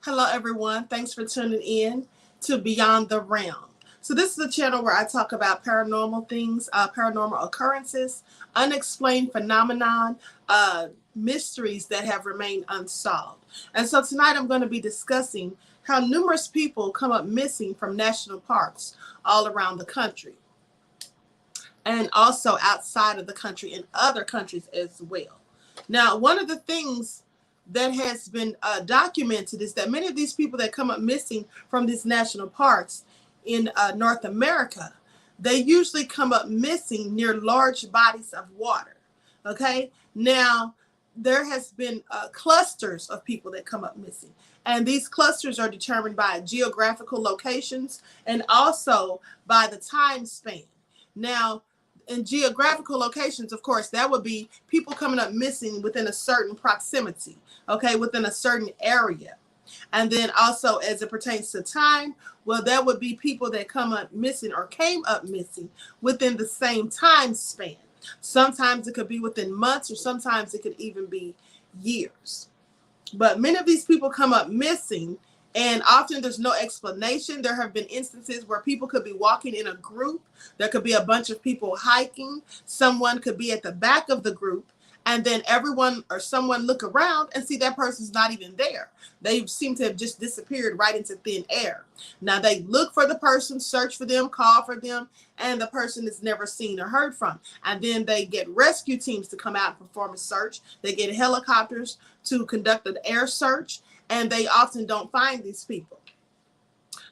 Hello, everyone. Thanks for tuning in to Beyond the Realm. So, this is a channel where I talk about paranormal things, paranormal occurrences, unexplained phenomenon, mysteries that have remained unsolved. And so, tonight I'm going to be discussing how numerous people come up missing from national parks all around the country and also outside of the country in other countries as well. Now, one of the things that has been documented is that many of these people that come up missing from these national parks in North America, they usually come up missing near large bodies of water. Okay, now there has been clusters of people that come up missing, and these clusters are determined by geographical locations and also by the time span. Now, in geographical locations, of course, that would be people coming up missing within a certain proximity, okay, within a certain area. And then also as it pertains to time, well, that would be people that come up missing or came up missing within the same time span. Sometimes it could be within months, or sometimes it could even be years. But many of these people come up missing, and often there's no explanation. There have been instances where people could be walking in a group. There could be a bunch of people hiking. Someone could be at the back of the group, and then everyone or someone look around and see that person's not even there. They seem to have just disappeared right into thin air. Now they look for the person, search for them, call for them, and the person is never seen or heard from. And then they get rescue teams to come out and perform a search. They get helicopters to conduct an air search, and they often don't find these people.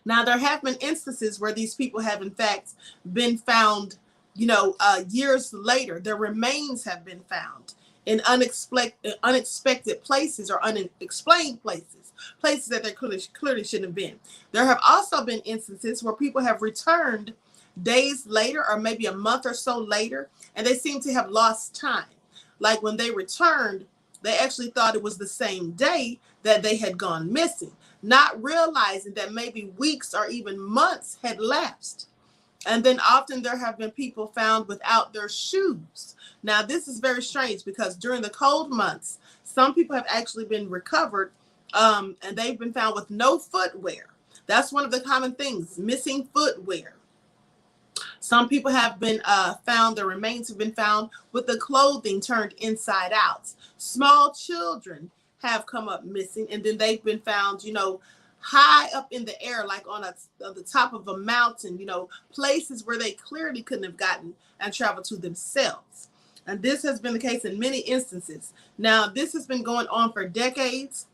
Now, there have been instances where these people have, in fact, been found, years later. Their remains have been found in unexpected places or unexplained places that they clearly shouldn't have been. There have also been instances where people have returned days later or maybe a month or so later, and they seem to have lost time. Like when they returned, they actually thought it was the same day that they had gone missing, not realizing that maybe weeks or even months had lapsed. And then often there have been people found without their shoes. Now, this is very strange because during the cold months, some people have actually been recovered and they've been found with no footwear. That's one of the common things, missing footwear. Some people have been found, their remains have been found with the clothing turned inside out. Small children have come up missing, and then they've been found, high up in the air, like on the top of a mountain, places where they clearly couldn't have gotten and traveled to themselves. And this has been the case in many instances. Now, this has been going on for decades,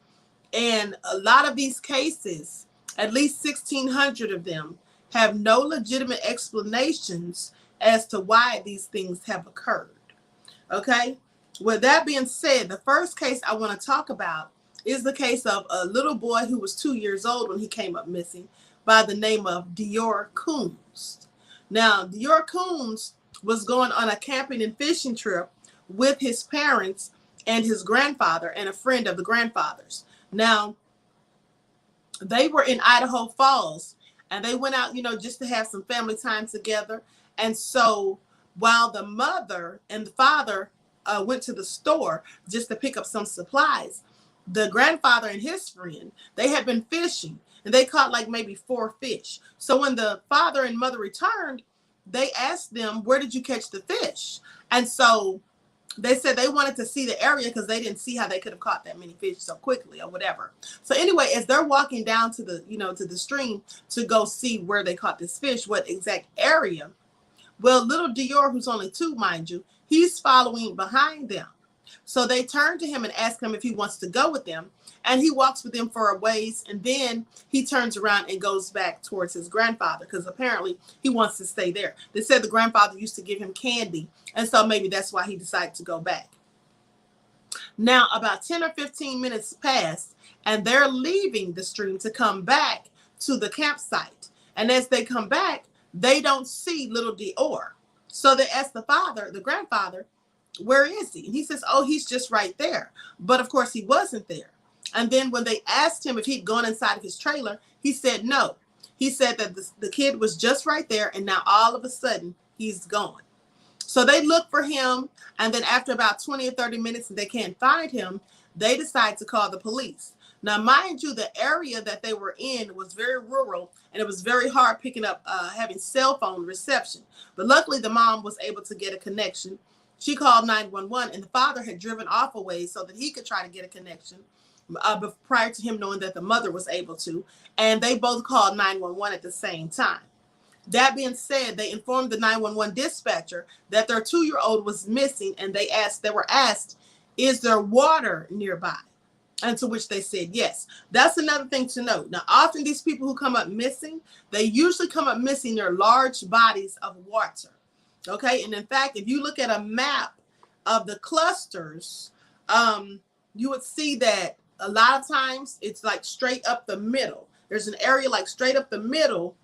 and a lot of these cases, at least 1,600 of them, have no legitimate explanations as to why these things have occurred. Okay? With that being said, the first case I want to talk about is the case of a little boy who was 2 years old when he came up missing by the name of Dior Coombs. Now, Dior Coombs was going on a camping and fishing trip with his parents and his grandfather and a friend of the grandfather's. Now, they were in Idaho Falls, and they went out, just to have some family time together. And so while the mother and the father went to the store just to pick up some supplies, the grandfather and his friend, they had been fishing, and they caught like maybe 4 fish. So when the father and mother returned, they asked them, where did you catch the fish? And so they said they wanted to see the area because they didn't see how they could have caught that many fish so quickly or whatever. So anyway, as they're walking down to the, to the stream to go see where they caught this fish, what exact area, well, little Dior, who's only 2, mind you, he's following behind them. So they turn to him and ask him if he wants to go with them. And he walks with them for a ways, and then he turns around and goes back towards his grandfather because apparently he wants to stay there. They said the grandfather used to give him candy, and so maybe that's why he decided to go back. Now, about 10 or 15 minutes pass, and they're leaving the stream to come back to the campsite. And as they come back, they don't see little Dior. So they ask the father, the grandfather, where is he? And he says, oh, he's just right there. But of course, he wasn't there. And then when they asked him if he'd gone inside of his trailer, he said no. He said that the kid was just right there, and now all of a sudden, he's gone. So they look for him, and then after about 20 or 30 minutes and they can't find him, they decide to call the police. Now, mind you, the area that they were in was very rural, and it was very hard picking up, having cell phone reception. But luckily, the mom was able to get a connection. She called 911, and the father had driven off a ways so that he could try to get a connection, prior to him knowing that the mother was able to. And they both called 911 at the same time. That being said, they informed the 911 dispatcher that their 2-year-old was missing, and they were asked, is there water nearby? And to which they said yes. That's another thing to note. Now, often these people who come up missing, they usually come up missing near large bodies of water. Okay, and in fact, if you look at a map of the clusters, you would see that a lot of times it's like straight up the middle. There's an area like straight up the middle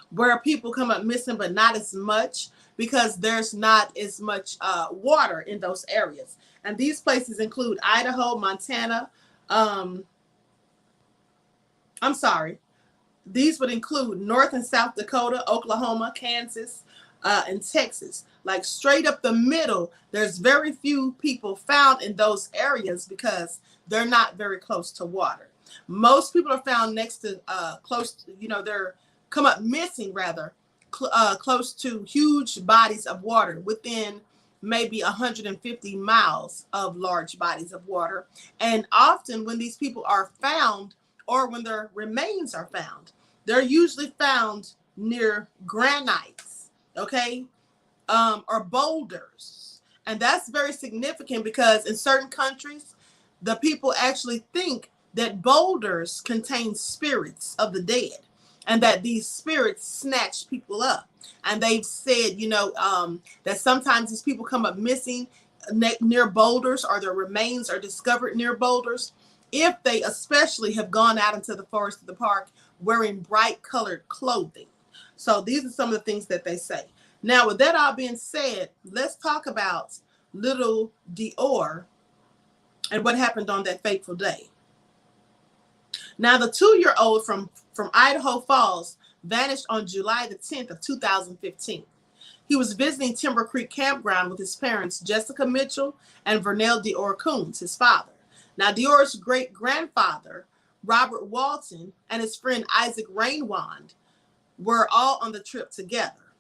where people come up missing, but not as much, because there's not as much water in those areas. And these places include Idaho, Montana. These would include North and South Dakota, Oklahoma, Kansas, and Texas. Like straight up the middle, there's very few people found in those areas because they're not very close to water. Most people are found next to, they're come up missing rather, close to huge bodies of water within maybe 150 miles of large bodies of water. And often when these people are found, or when their remains are found, they're usually found near granites, okay, or boulders. And that's very significant because in certain countries, the people actually think that boulders contain spirits of the dead, and that these spirits snatch people up. And they've said, that sometimes these people come up missing near boulders, or their remains are discovered near boulders, if they especially have gone out into the forest of the park wearing bright colored clothing. So these are some of the things that they say. Now, with that all being said, let's talk about little Dior and what happened on that fateful day. Now, the 2-year-old from Idaho Falls vanished on July the 10th of 2015. He was visiting Timber Creek Campground with his parents, Jessica Mitchell and Vernell Dior Coons, his father. Now, Dior's great-grandfather, Robert Walton, and his friend Isaac Rainwand were all on the trip together.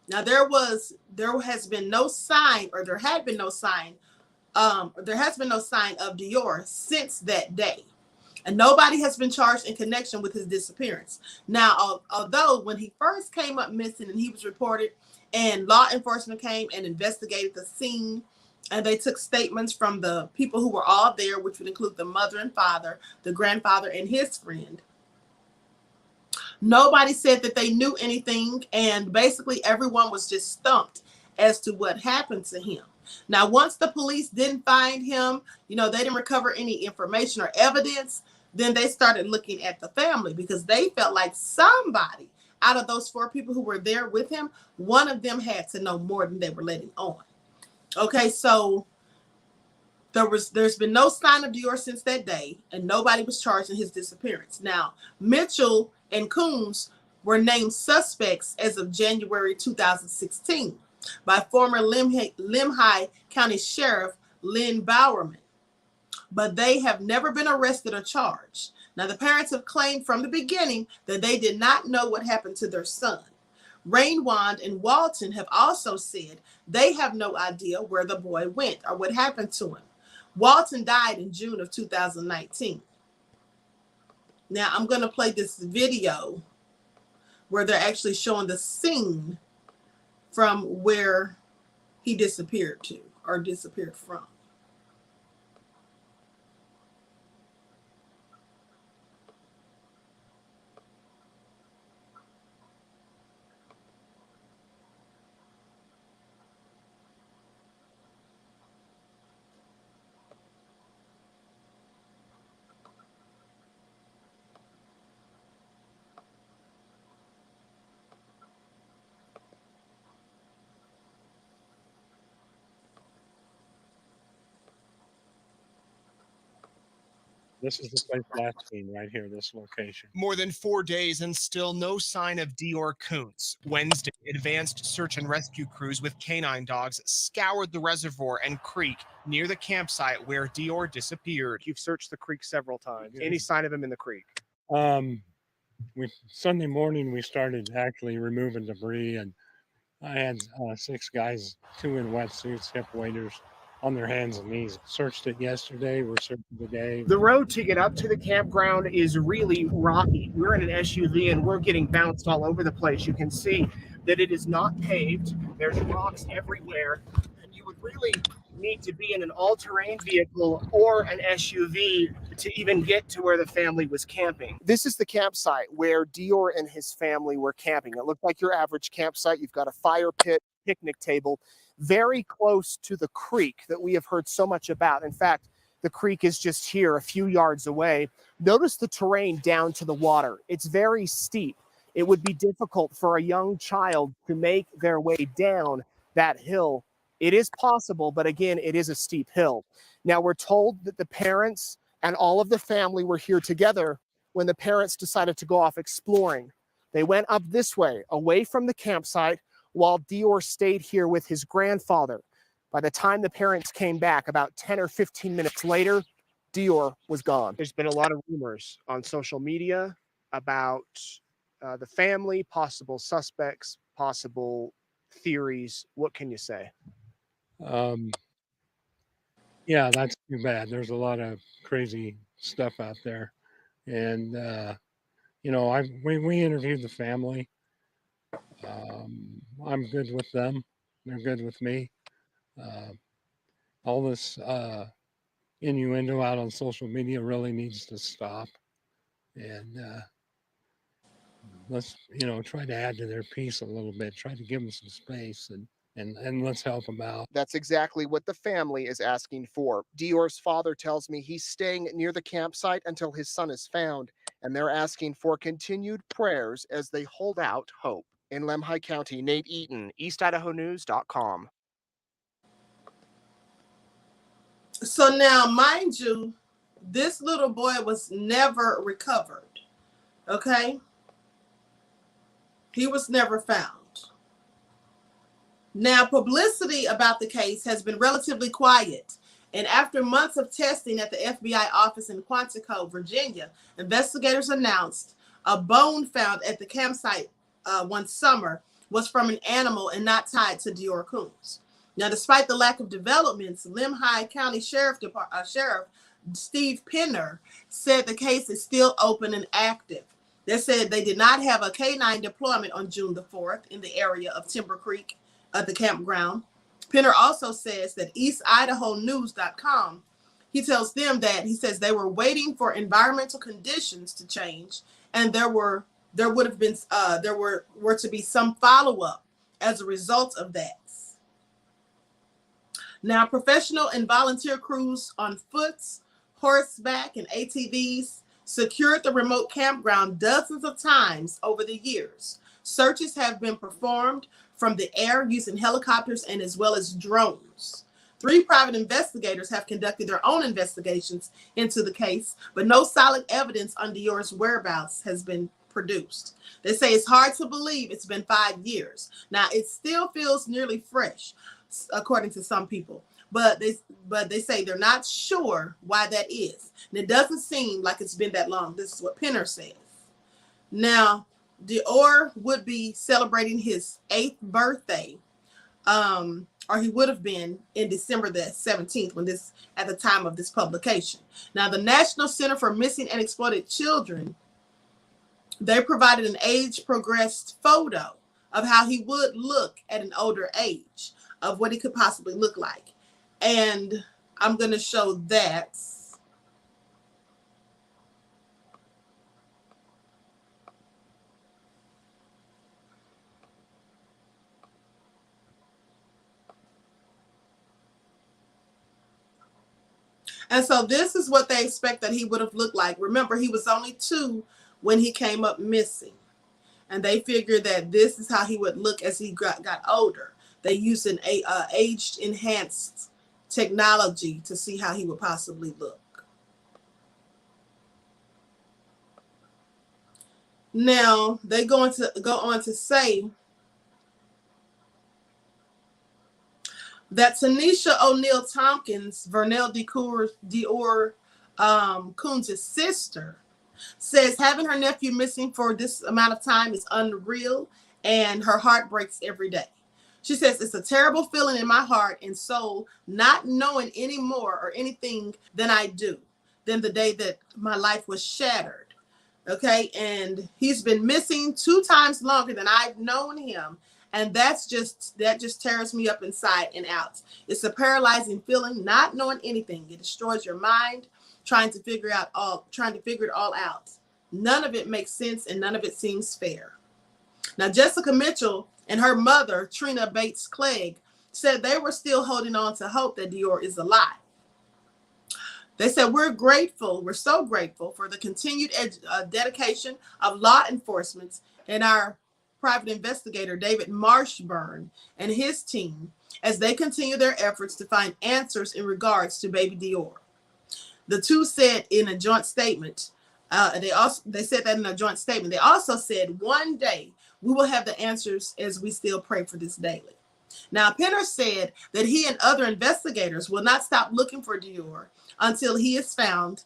Now, there has been no sign of Dior since that day. And nobody has been charged in connection with his disappearance. Now, although when he first came up missing and he was reported, and law enforcement came and investigated the scene, and they took statements from the people who were all there, which would include the mother and father, the grandfather, and his friend. Nobody said that they knew anything, and basically everyone was just stumped as to what happened to him. Now, once the police didn't find him, they didn't recover any information or evidence, then they started looking at the family, because they felt like somebody out of those 4 people who were there with him, one of them had to know more than they were letting on. Okay, so there's been no sign of Dior since that day, and nobody was charged in his disappearance. Now, Mitchell and Coons were named suspects as of January 2016 by former Lemhi County Sheriff Lynn Bowerman, but they have never been arrested or charged. Now, the parents have claimed from the beginning that they did not know what happened to their son. Rainwand and Walton have also said they have no idea where the boy went or what happened to him. Walton died in June of 2019. Now, I'm going to play this video where they're actually showing the scene from where he disappeared to, or disappeared from. This is the place last seen right here, this location. More than 4 days and still no sign of Dior Koontz. Wednesday, advanced search and rescue crews with canine dogs scoured the reservoir and creek near the campsite where Dior disappeared. You've searched the creek several times. Yes. Any sign of him in the creek? Sunday morning we started actually removing debris, and I had 6 guys, 2 in wetsuits, hip waders, on their hands and knees. Searched it yesterday. We're searching today. The road to get up to the campground is really rocky. We're in an SUV and we're getting bounced all over the place. You can see that it is not paved. There's rocks everywhere. And you would really need to be in an all-terrain vehicle or an SUV to even get to where the family was camping. This is the campsite where Dior and his family were camping. It looked like your average campsite. You've got a fire pit, picnic table, very close to the creek that we have heard so much about. In fact, the creek is just here a few yards away. Notice the terrain down to the water. It's very steep. It would be difficult for a young child to make their way down that hill. It is possible, but again, it is a steep hill. Now, we're told that the parents and all of the family were here together when the parents decided to go off exploring. They went up this way, away from the campsite, while Dior stayed here with his grandfather. By the time the parents came back, about 10 or 15 minutes later, Dior was gone. There's been a lot of rumors on social media about the family, possible suspects, possible theories. What can you say? Yeah, that's too bad. There's a lot of crazy stuff out there. And, we interviewed the family. I'm good with them. They're good with me. All this innuendo out on social media really needs to stop. And let's, try to add to their peace a little bit. Try to give them some space and let's help them out. That's exactly what the family is asking for. Dior's father tells me he's staying near the campsite until his son is found, and they're asking for continued prayers as they hold out hope. In Lemhi County, Nate Eaton, EastIdahoNews.com. So now, mind you, this little boy was never recovered. Okay? He was never found. Now, publicity about the case has been relatively quiet. And after months of testing at the FBI office in Quantico, Virginia, investigators announced a bone found at the campsite one summer was from an animal and not tied to Dior Koontz. Now, despite the lack of developments, Lemhi County Sheriff Steve Pinner said the case is still open and active. They said they did not have a canine deployment on June the 4th in the area of Timber Creek at the campground. Pinner also says that EastIdahoNews.com, he tells them that he says they were waiting for environmental conditions to change, and there were to be some follow-up as a result of that. Now, professional and volunteer crews on foot, horseback, and ATVs secured the remote campground dozens of times over the years. Searches have been performed from the air using helicopters and as well as drones. 3 private investigators have conducted their own investigations into the case, but no solid evidence on Dior's whereabouts has been produced. They say it's hard to believe it's been 5 years. Now, it still feels nearly fresh, according to some people, but they say they're not sure why that is. And it doesn't seem like it's been that long. This is what Pinner says. Now, Dior would be celebrating his 8th birthday, or he would have been in December the 17th at the time of this publication. Now, the National Center for Missing and Exploited Children, they provided an age-progressed photo of how he would look at an older age, of what he could possibly look like. And I'm going to show that. And so this is what they expect that he would have looked like. Remember, he was only 2 when he came up missing. And they figured that this is how he would look as he got older. They used an aged enhanced technology to see how he would possibly look. Now they go on to say that Tanisha O'Neal Tompkins, Vernell Dior Coons' sister, says having her nephew missing for this amount of time is unreal and her heart breaks every day. She says, it's a terrible feeling in my heart and soul, not knowing any more or anything than I do, than the day that my life was shattered. Okay. And he's been missing 2 times longer than I've known him. And that just tears me up inside and out. It's a paralyzing feeling, not knowing anything. It destroys your mind, trying to figure it all out. None of it makes sense and none of it seems fair. Now, Jessica Mitchell and her mother, Trina Bates Clegg, said they were still holding on to hope that Dior is alive. They said, we're so grateful for the continued dedication of law enforcement and our private investigator, David Marshburn, and his team as they continue their efforts to find answers in regards to baby Dior. The two said in a joint statement, they said that in a joint statement. They also said, one day we will have the answers as we still pray for this daily. Now, Penner said that he and other investigators will not stop looking for Dior until he is found,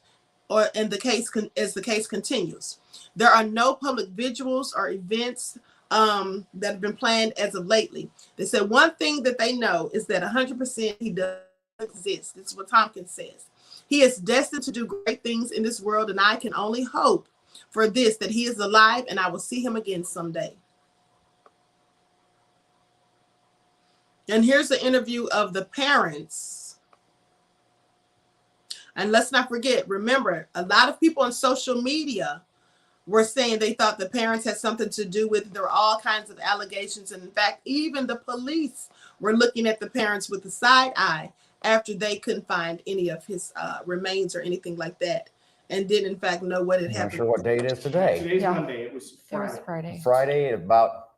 as the case continues. There are no public vigils or events that have been planned as of lately. They said one thing that they know is that 100% he does exist. This is what Tompkins says. He is destined to do great things in this world, and I can only hope for this, that he is alive and I will see him again someday. And here's the interview of the parents. And let's not forget, remember, a lot of people on social media were saying they thought the parents had something to do with it. There were all kinds of allegations. And in fact, even the police were looking at the parents with a side eye after they couldn't find any of his remains or anything like that, and didn't in fact know what had happened. I'm not sure what day it is today. Today's Monday. It was Friday. Friday at about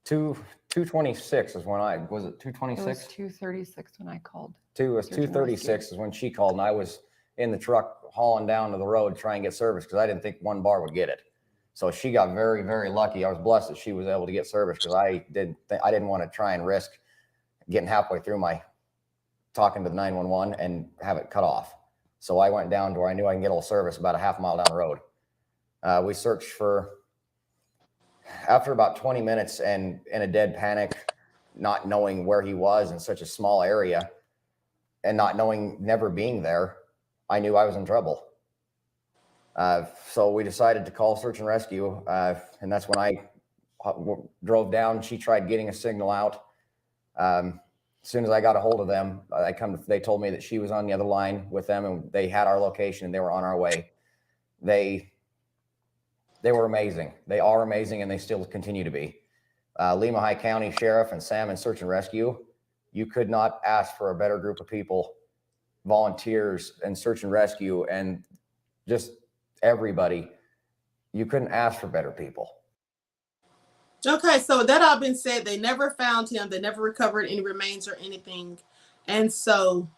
2:26 is when I was it 2:26. It was 2:36 when I called. It was 2:36 is when she called, and I was in the truck hauling down to the road to try and get service because I didn't think one bar would get it. So she got very, very lucky. I was blessed that she was able to get service because I didn't want to try and risk getting halfway through my talking to the 911 and have it cut off. So I went down to where I knew I can get a little service about a half mile down the road. We searched after about 20 minutes and in a dead panic, not knowing where he was in such a small area and never being there, I knew I was in trouble. So we decided to call search and rescue. And that's when I drove down. She tried getting a signal out. As soon as I got a hold of them, they told me that she was on the other line with them and they had our location and they were on our way. They were amazing. They are amazing and they still continue to be. Lemhi County Sheriff and Salmon Search and Rescue, you could not ask for a better group of people, volunteers and search and rescue and just everybody. You couldn't ask for better people. Okay, so that all been said, they never found him. They never recovered any remains or anything. And so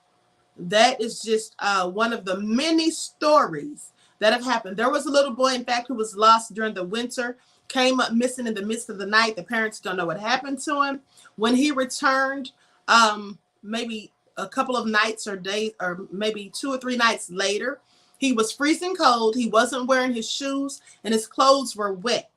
that is just one of the many stories that have happened. There was a little boy, in fact, who was lost during the winter, came up missing in the midst of the night. The parents don't know what happened to him. When he returned, maybe a couple of nights or days, or maybe 2 or 3 nights later, he was freezing cold. He wasn't wearing his shoes and his clothes were wet.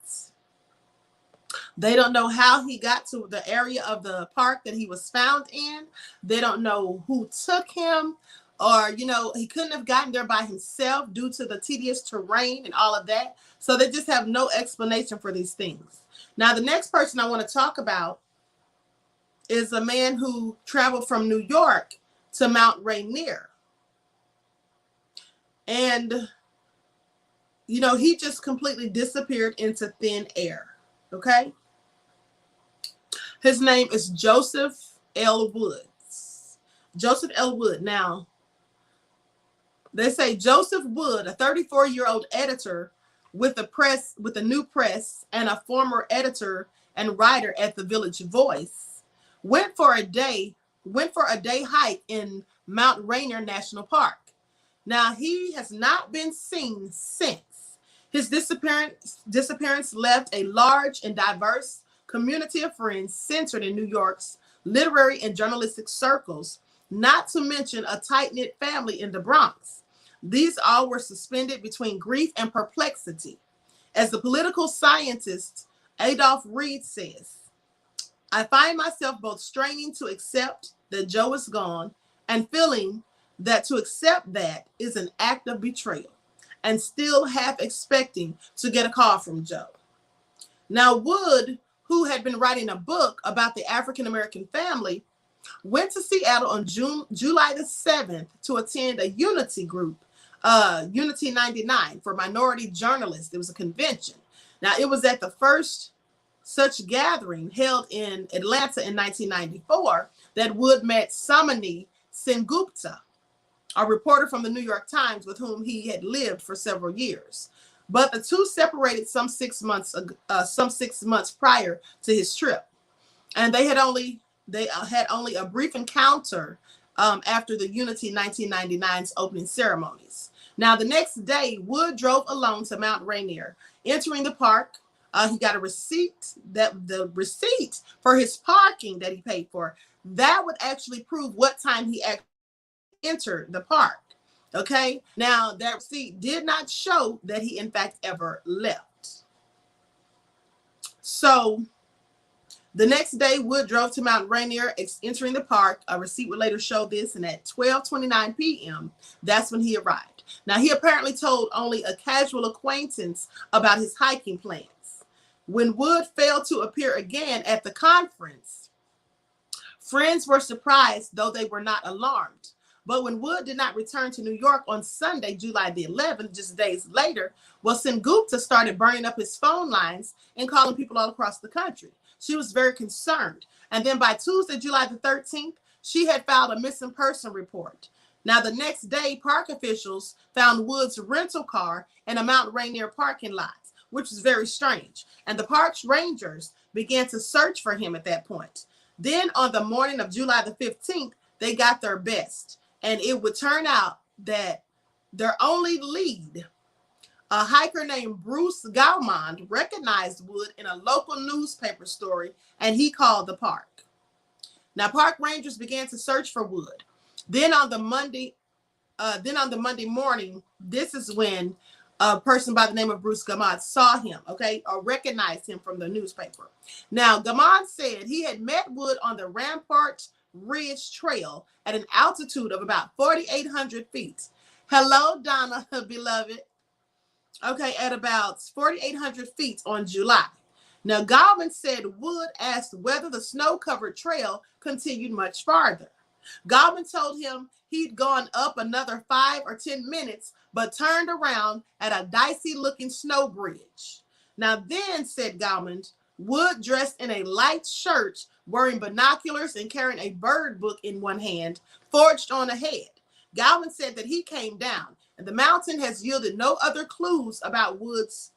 They don't know how he got to the area of the park that he was found in. They don't know who took him, or, he couldn't have gotten there by himself due to the tedious terrain and all of that. So they just have no explanation for these things. Now, the next person I want to talk about is a man who traveled from New York to Mount Rainier. And, he just completely disappeared into thin air. Okay. His name is Joseph L. Woods. Joseph L. Wood. Now, they say Joseph Wood, a 34-year-old editor with the New Press and a former editor and writer at the Village Voice, went for a day hike in Mount Rainier National Park. Now, he has not been seen since. His disappearance left a large and diverse community of friends centered in New York's literary and journalistic circles, not to mention a tight-knit family in the Bronx. These all were suspended between grief and perplexity. As the political scientist Adolph Reed says, I find myself both straining to accept that Joe is gone and feeling that to accept that is an act of betrayal, and still half expecting to get a call from Joe. Now, Wood, who had been writing a book about the African-American family, went to Seattle on July the 7th to attend a unity group, Unity 99, for minority journalists. It was a convention. Now, it was at the first such gathering held in Atlanta in 1994 that Wood met Samani Sengupta, a reporter from the New York Times with whom he had lived for several years. But the two separated some 6 months prior to his trip, and they had only a brief encounter after the Unity 1999's opening ceremonies. Now, the next day, Wood drove alone to Mount Rainier. Entering the park, he got a receipt, the receipt for his parking that he paid for. That would actually prove what time he actually entered the park. Okay, now that receipt did not show that he in fact ever left. So the next day, Wood drove to Mount Rainier, entering the park. A receipt would later show this, and at 12:29 p.m., that's when he arrived. Now, he apparently told only a casual acquaintance about his hiking plans. When Wood failed to appear again at the conference, friends were surprised, though they were not alarmed. But when Wood did not return to New York on Sunday, July the 11th, just days later, well, Sengupta started burning up his phone lines and calling people all across the country. She was very concerned. And then by Tuesday, July the 13th, she had filed a missing person report. Now, the next day, park officials found Wood's rental car in a Mount Rainier parking lot, which was very strange. And the park's rangers began to search for him at that point. Then on the morning of July the 15th, they got their best. And it would turn out that their only lead, a hiker named Bruce Gaumond, recognized Wood in a local newspaper story, and he called the park. Now, park rangers began to search for Wood. Then on the Monday morning, this is when a person by the name of Bruce Gaumond saw him, okay, or recognized him from the newspaper. Now, Gaumond said he had met Wood on the Rampart Ridge Trail at an altitude of about 4,800 feet. Hello, Donna, beloved. Okay, at about 4,800 feet on July. Now, Gaumond said Wood asked whether the snow-covered trail continued much farther. Gaumond told him he'd gone up another 5 or 10 minutes, but turned around at a dicey-looking snow bridge. Now then, said Gaumond, Wood, dressed in a light shirt, wearing binoculars and carrying a bird book in one hand, forged on ahead. Gaumond said that he came down, and the mountain has yielded no other clues about Wood's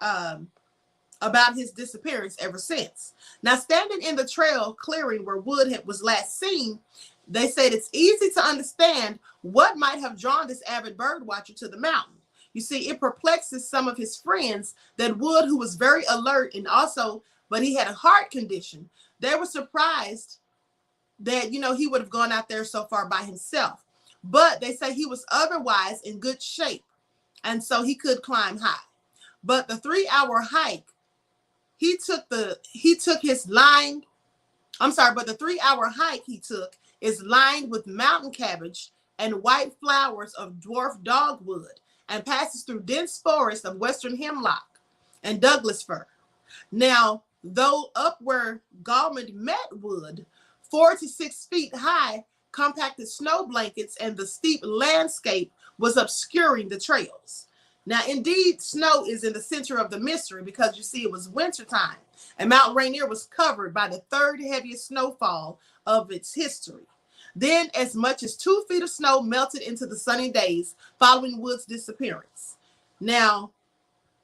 about his disappearance ever since. Now, standing in the trail clearing where Wood was last seen, they said it's easy to understand what might have drawn this avid bird watcher to the mountain. You see, it perplexes some of his friends that Wood, who was very alert and but he had a heart condition, they were surprised that, he would have gone out there so far by himself. But they say he was otherwise in good shape, and so he could climb high. But the 3-hour hike, the 3-hour hike he took is lined with mountain cabbage and white flowers of dwarf dogwood, and passes through dense forests of western hemlock and Douglas fir. Now, though up where Gaumond met Wood, 4 to 6 feet high, compacted snow blankets and the steep landscape was obscuring the trails. Now, indeed, snow is in the center of the mystery because you see it was wintertime, and Mount Rainier was covered by the third heaviest snowfall of its history. Then as much as 2 feet of snow melted into the sunny days following Wood's disappearance. Now,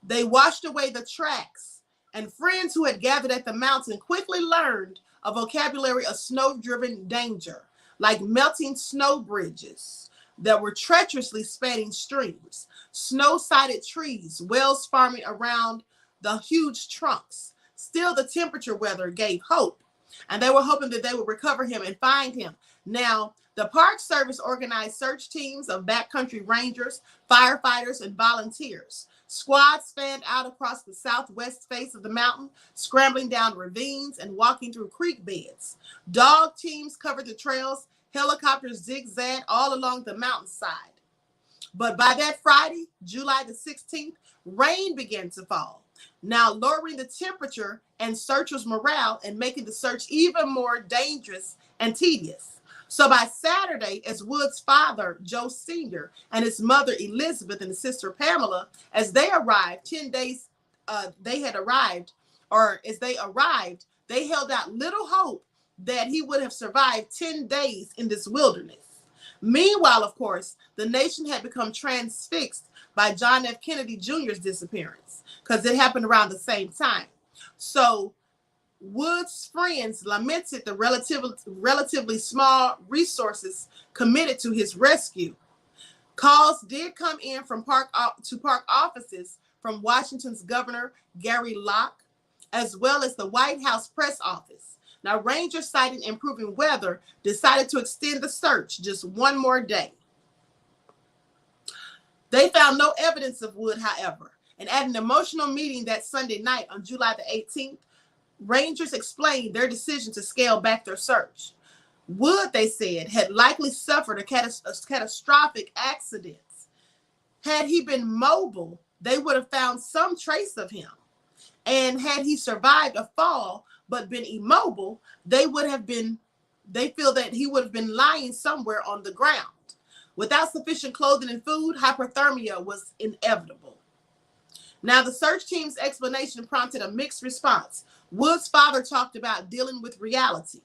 they washed away the tracks, and friends who had gathered at the mountain quickly learned a vocabulary of snow-driven danger, like melting snow bridges, that were treacherously spanning streams, snow-sided trees, whales farming around the huge trunks. Still, the temperature weather gave hope, and they were hoping that they would recover him and find him. Now, the Park Service organized search teams of backcountry rangers, firefighters, and volunteers. Squads fanned out across the southwest face of the mountain, scrambling down ravines and walking through creek beds. Dog teams covered the trails, helicopters zigzagged all along the mountainside. But by that Friday, July the 16th, rain began to fall, now lowering the temperature and searchers' morale and making the search even more dangerous and tedious. So by Saturday, as Wood's father, Joe Sr., and his mother, Elizabeth, and his sister, Pamela, as they arrived, 10 days they arrived, they held out little hope that he would have survived 10 days in this wilderness. Meanwhile, of course, the nation had become transfixed by John F. Kennedy Jr.'s disappearance, because it happened around the same time. So Wood's friends lamented the relatively small resources committed to his rescue. Calls did come in from park offices from Washington's Governor Gary Locke, as well as the White House press office. Now, rangers citing improving weather decided to extend the search just one more day. They found no evidence of Wood, however, and at an emotional meeting that Sunday night on July the 18th, rangers explained their decision to scale back their search. Wood, they said, had likely suffered a catastrophic accident. Had he been mobile, they would have found some trace of him. And had he survived a fall but been immobile, they feel that he would have been lying somewhere on the ground. Without sufficient clothing and food, hypothermia was inevitable. Now, the search team's explanation prompted a mixed response. Wood's father talked about dealing with reality.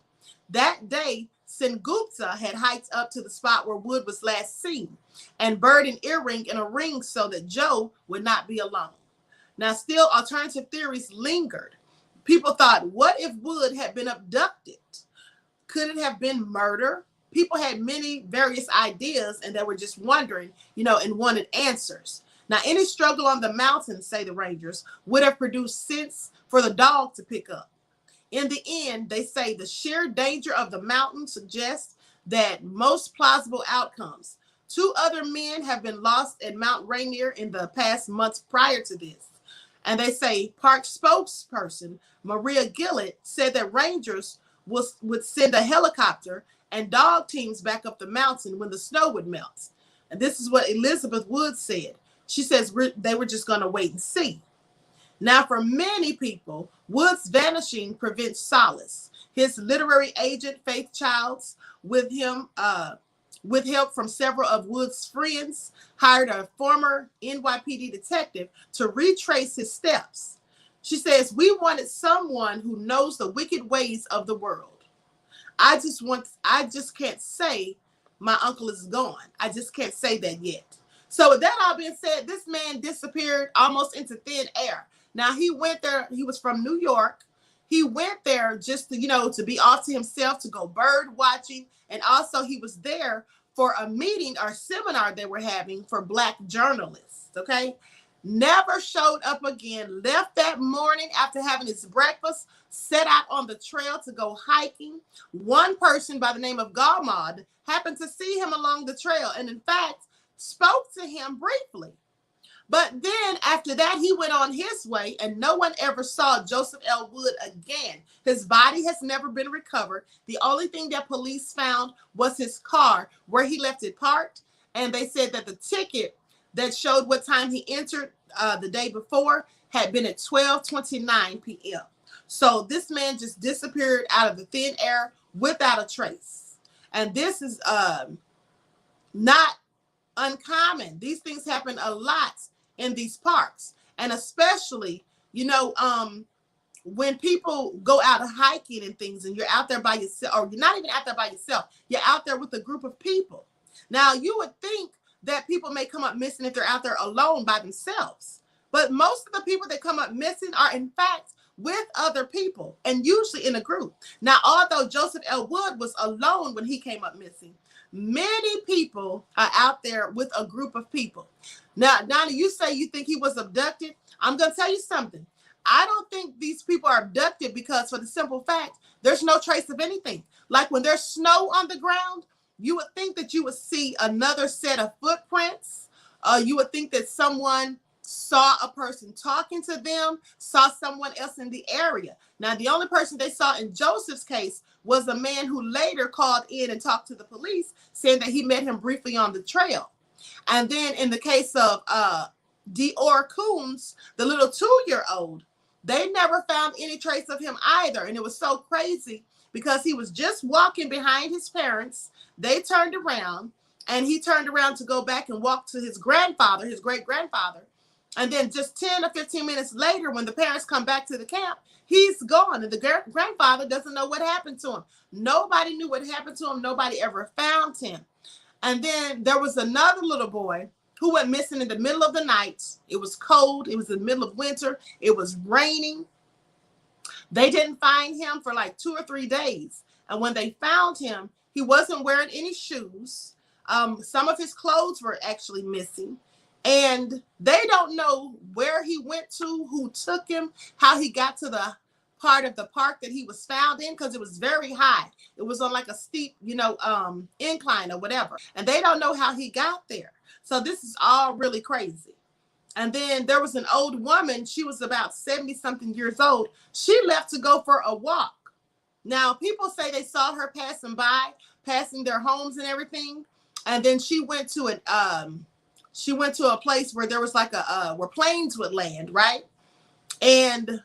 That day, Sengupta had hiked up to the spot where Wood was last seen and buried an earring in a ring so that Joe would not be alone. Now, still, alternative theories lingered. People thought, what if Wood had been abducted? Could it have been murder? People had many various ideas, and they were just wondering, and wanted answers. Now, any struggle on the mountain, say the rangers, would have produced sense for the dog to pick up. In the end, they say the sheer danger of the mountain suggests that most plausible outcomes. 2 other men have been lost at Mount Rainier in the past months prior to this. And they say park spokesperson Maria Gillett said that rangers would send a helicopter and dog teams back up the mountain when the snow would melt. And this is what Elizabeth Wood said. She says they were just going to wait and see. Now, for many people, Wood's vanishing prevents solace. His literary agent, Faith Childs, with help from several of Wood's friends, hired a former NYPD detective to retrace his steps. She says, we wanted someone who knows the wicked ways of the world. I just can't say my uncle is gone. I just can't say that yet. So with that all being said, this man disappeared almost into thin air. Now, he went there. He was from New York. He went there just to, to be off to himself, to go bird watching. And also he was there for a meeting or seminar they were having for Black journalists, okay? Never showed up again, left that morning after having his breakfast, set out on the trail to go hiking. One person by the name of Galmad happened to see him along the trail and, in fact, spoke to him briefly. But then after that, he went on his way and no one ever saw Joseph L. Wood again. His body has never been recovered. The only thing that police found was his car where he left it parked. And they said that the ticket that showed what time he entered the day before had been at 12:29 p.m. So this man just disappeared out of the thin air without a trace. And this is not uncommon. These things happen a lot in these parks. And especially, when people go out hiking and things and you're out there by yourself, or you're not even out there by yourself, you're out there with a group of people. Now, you would think that people may come up missing if they're out there alone by themselves. But most of the people that come up missing are, in fact, with other people and usually in a group. Now, although Joseph L. Wood was alone when he came up missing, many people are out there with a group of people. Now, Donna, you say you think he was abducted. I'm going to tell you something. I don't think these people are abducted because for the simple fact, there's no trace of anything. Like when there's snow on the ground, you would think that you would see another set of footprints. You would think that someone saw a person talking to them, saw someone else in the area. Now, the only person they saw in Joseph's case was a man who later called in and talked to the police, saying that he met him briefly on the trail. And then in the case of Dior Coons, the little 2-year-old, they never found any trace of him either. And it was so crazy because he was just walking behind his parents. They turned around and he turned around to go back and walk to his grandfather, his great-grandfather. And then just 10 or 15 minutes later, when the parents come back to the camp, he's gone. And the grandfather doesn't know what happened to him. Nobody knew what happened to him. Nobody ever found him. And then there was another little boy who went missing in the middle of the night. It was cold. It was in the middle of winter. It was raining. They didn't find him for like 2 or 3 days. And when they found him, he wasn't wearing any shoes. Some of his clothes were actually missing. And they don't know where he went to, who took him, how he got to the part of the park that he was found in, because it was very high. It was on like a steep, incline or whatever. And they don't know how he got there. So this is all really crazy. And then there was an old woman. She was about 70-something years old. She left to go for a walk. Now, people say they saw her passing their homes and everything. And then she went to a place where there was like where planes would land, right? And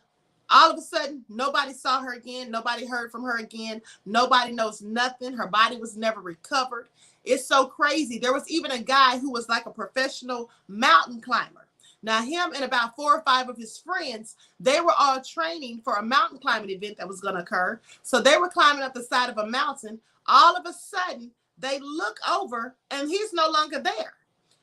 all of a sudden, nobody saw her again. Nobody heard from her again. Nobody knows nothing. Her body was never recovered. It's so crazy. There was even a guy who was like a professional mountain climber. Now, him and about 4 or 5 of his friends, they were all training for a mountain climbing event that was going to occur. So they were climbing up the side of a mountain. All of a sudden, they look over and he's no longer there.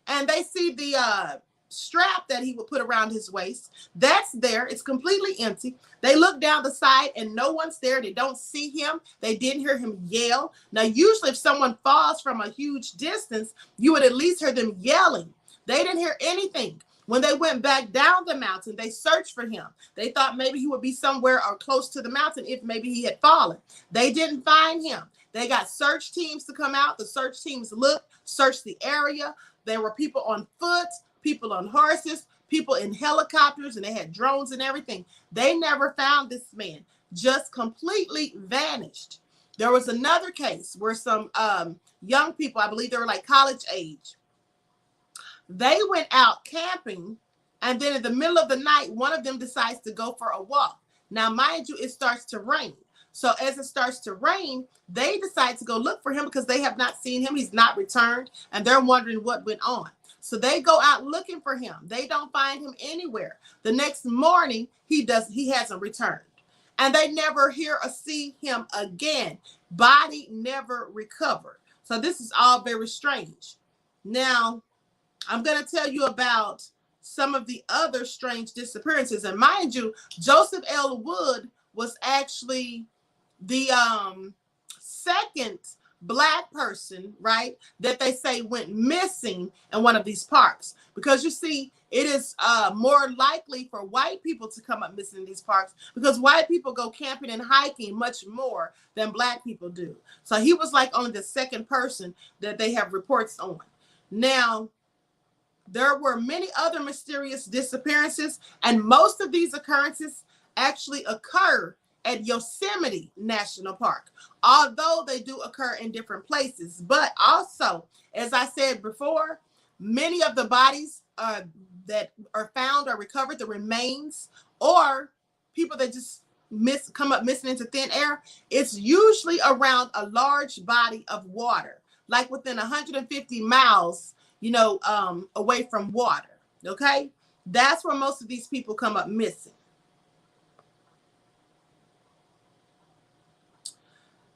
And they see the strap that he would put around his waist. That's there. It's completely empty. They look down the side and no one's there. They don't see him. They didn't hear him yell. Now, usually if someone falls from a huge distance, you would at least hear them yelling. They didn't hear anything. When they went back down the mountain, they searched for him. They thought maybe he would be somewhere or close to the mountain if maybe he had fallen. They didn't find him. They got search teams to come out. The search teams looked, searched the area. There were people on foot, people on horses, people in helicopters, and they had drones and everything. They never found this man, just completely vanished. There was another case where some young people, I believe they were like college age, they went out camping, and then in the middle of the night, one of them decides to go for a walk. Now, mind you, it starts to rain. So as it starts to rain, they decide to go look for him because they have not seen him. He's not returned, and they're wondering what went on. So they go out looking for him. They don't find him anywhere. The next morning, he hasn't returned. And they never hear or see him again. Body never recovered. So this is all very strange. Now, I'm going to tell you about some of the other strange disappearances. And mind you, Joseph L. Wood was actually the second Black person, right, that they say went missing in one of these parks. Because you see, it is more likely for white people to come up missing in these parks because white people go camping and hiking much more than Black people do. So he was like only the second person that they have reports on. Now, there were many other mysterious disappearances, and most of these occurrences actually occur at Yosemite National Park, although they do occur in different places. But also, as I said before, many of the bodies that are found or recovered, the remains, or people that just come up missing into thin air, it's usually around a large body of water, like within 150 miles, away from water. Okay, that's where most of these people come up missing.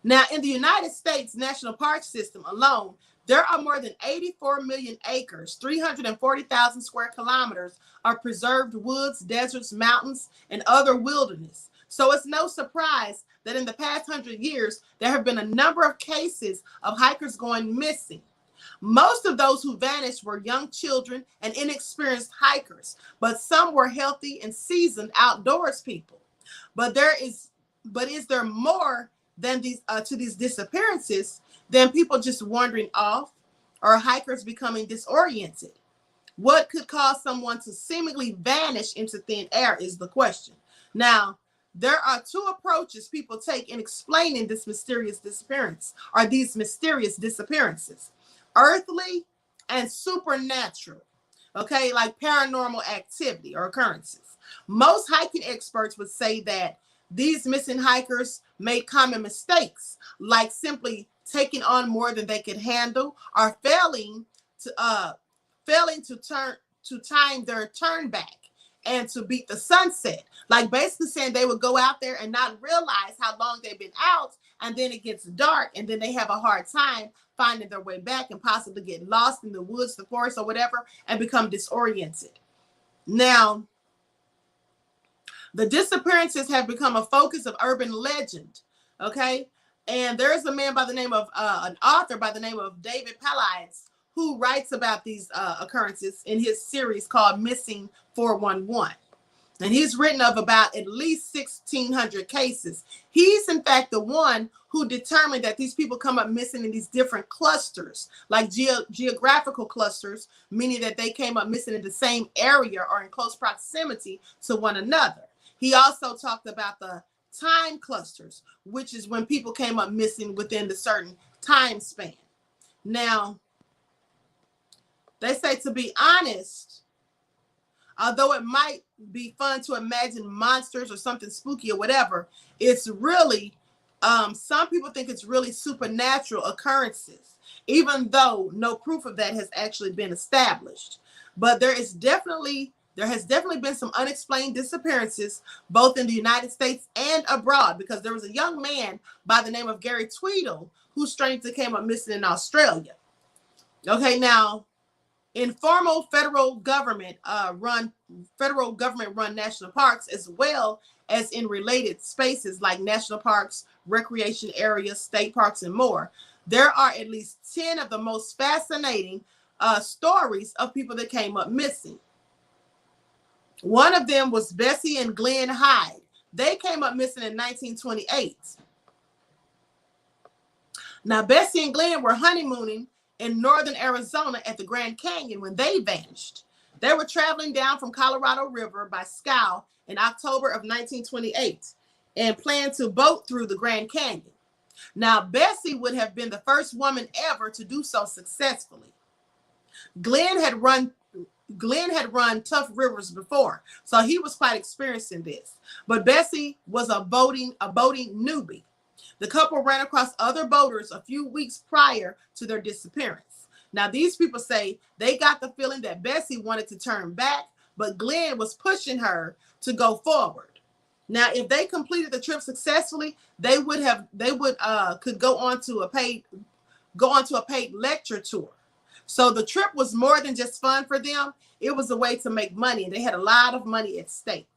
Now, in the United States National Park System alone, there are more than 84 million acres, 340,000 square kilometers of preserved woods, deserts, mountains, and other wilderness. So it's no surprise that in the past 100 years, there have been a number of cases of hikers going missing. Most of those who vanished were young children and inexperienced hikers, but some were healthy and seasoned outdoors people. But is there more than these to these disappearances than people just wandering off or hikers becoming disoriented? What could cause someone to seemingly vanish into thin air is the question. Now, there are two approaches people take in explaining this mysterious disappearance or these mysterious disappearances: earthly and supernatural. Okay, like paranormal activity or occurrences. Most hiking experts would say that these missing hikers made common mistakes, like simply taking on more than they could handle or failing to time their turn back and to beat the sunset. Like basically saying they would go out there and not realize how long they've been out, and then it gets dark and then they have a hard time finding their way back and possibly get lost in the woods, the forest, or whatever, and become disoriented. Now, the disappearances have become a focus of urban legend, okay? And there's a man by the name of, an author by the name of David Palides, who writes about these occurrences in his series called Missing 411. And he's written of about at least 1,600 cases. He's in fact the one who determined that these people come up missing in these different clusters, like geographical clusters, meaning that they came up missing in the same area or in close proximity to one another. He also talked about the time clusters, which is when people came up missing within the certain time span. Now, they say, to be honest, although it might be fun to imagine monsters or something spooky or whatever, it's really, some people think it's really supernatural occurrences, even though no proof of that has actually been established. But there has definitely been some unexplained disappearances, both in the United States and abroad, because there was a young man by the name of Gary Tweedle who strangely came up missing in Australia. Okay, now, informal federal government run national parks, as well as in related spaces like national parks, recreation areas, state parks, and more, there are at least 10 of the most fascinating stories of people that came up missing. One of them was Bessie and Glenn Hyde. They came up missing in 1928. Now, Bessie and Glenn were honeymooning in northern Arizona at the Grand Canyon when they vanished. They were traveling down from Colorado River by scow in October of 1928 and planned to boat through the Grand Canyon. Now, Bessie would have been the first woman ever to do so successfully. Glenn had run tough rivers before, so he was quite experienced in this. But Bessie was a boating newbie. The couple ran across other boaters a few weeks prior to their disappearance. Now, these people say they got the feeling that Bessie wanted to turn back, but Glenn was pushing her to go forward. Now, if they completed the trip successfully, they could go on to a paid lecture tour. So the trip was more than just fun for them. It was a way to make money, and they had a lot of money at stake.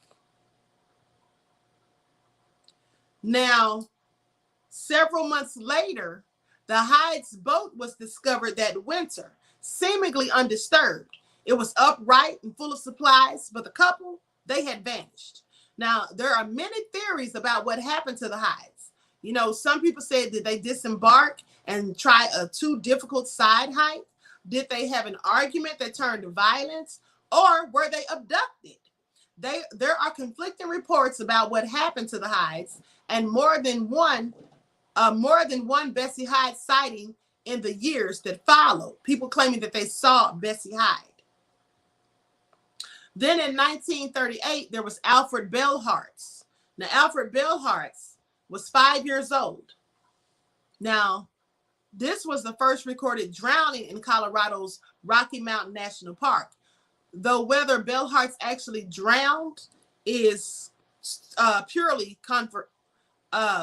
Now, several months later, the Hyde's boat was discovered that winter, seemingly undisturbed. It was upright and full of supplies, but the couple, they had vanished. Now, there are many theories about what happened to the Hydes. You know, some people said, did they disembark and try a too difficult side hike? Did they have an argument that turned to violence, or were they abducted? There are conflicting reports about what happened to the Hydes, and more than one Bessie Hyde sighting in the years that followed. People claiming that they saw Bessie Hyde. Then in 1938, there was Alfred Bellharz. Now, Alfred Bellharz was 5 years old. Now, this was the first recorded drowning in Colorado's Rocky Mountain National Park. Though whether Bellharz actually drowned is purely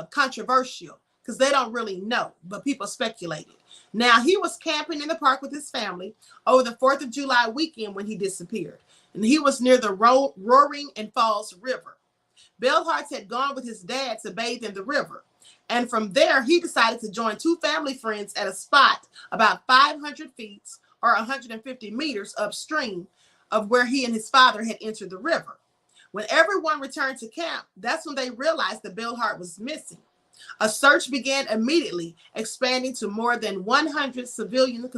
controversial, because they don't really know, but people speculated. Now, he was camping in the park with his family over the 4th of July weekend when he disappeared. And he was near the Roaring and Falls River. Belhartz had gone with his dad to bathe in the river. And from there, he decided to join two family friends at a spot about 500 feet or 150 meters upstream of where he and his father had entered the river. When everyone returned to camp, that's when they realized that Belhart was missing. A search began immediately, expanding to more than 100 civilian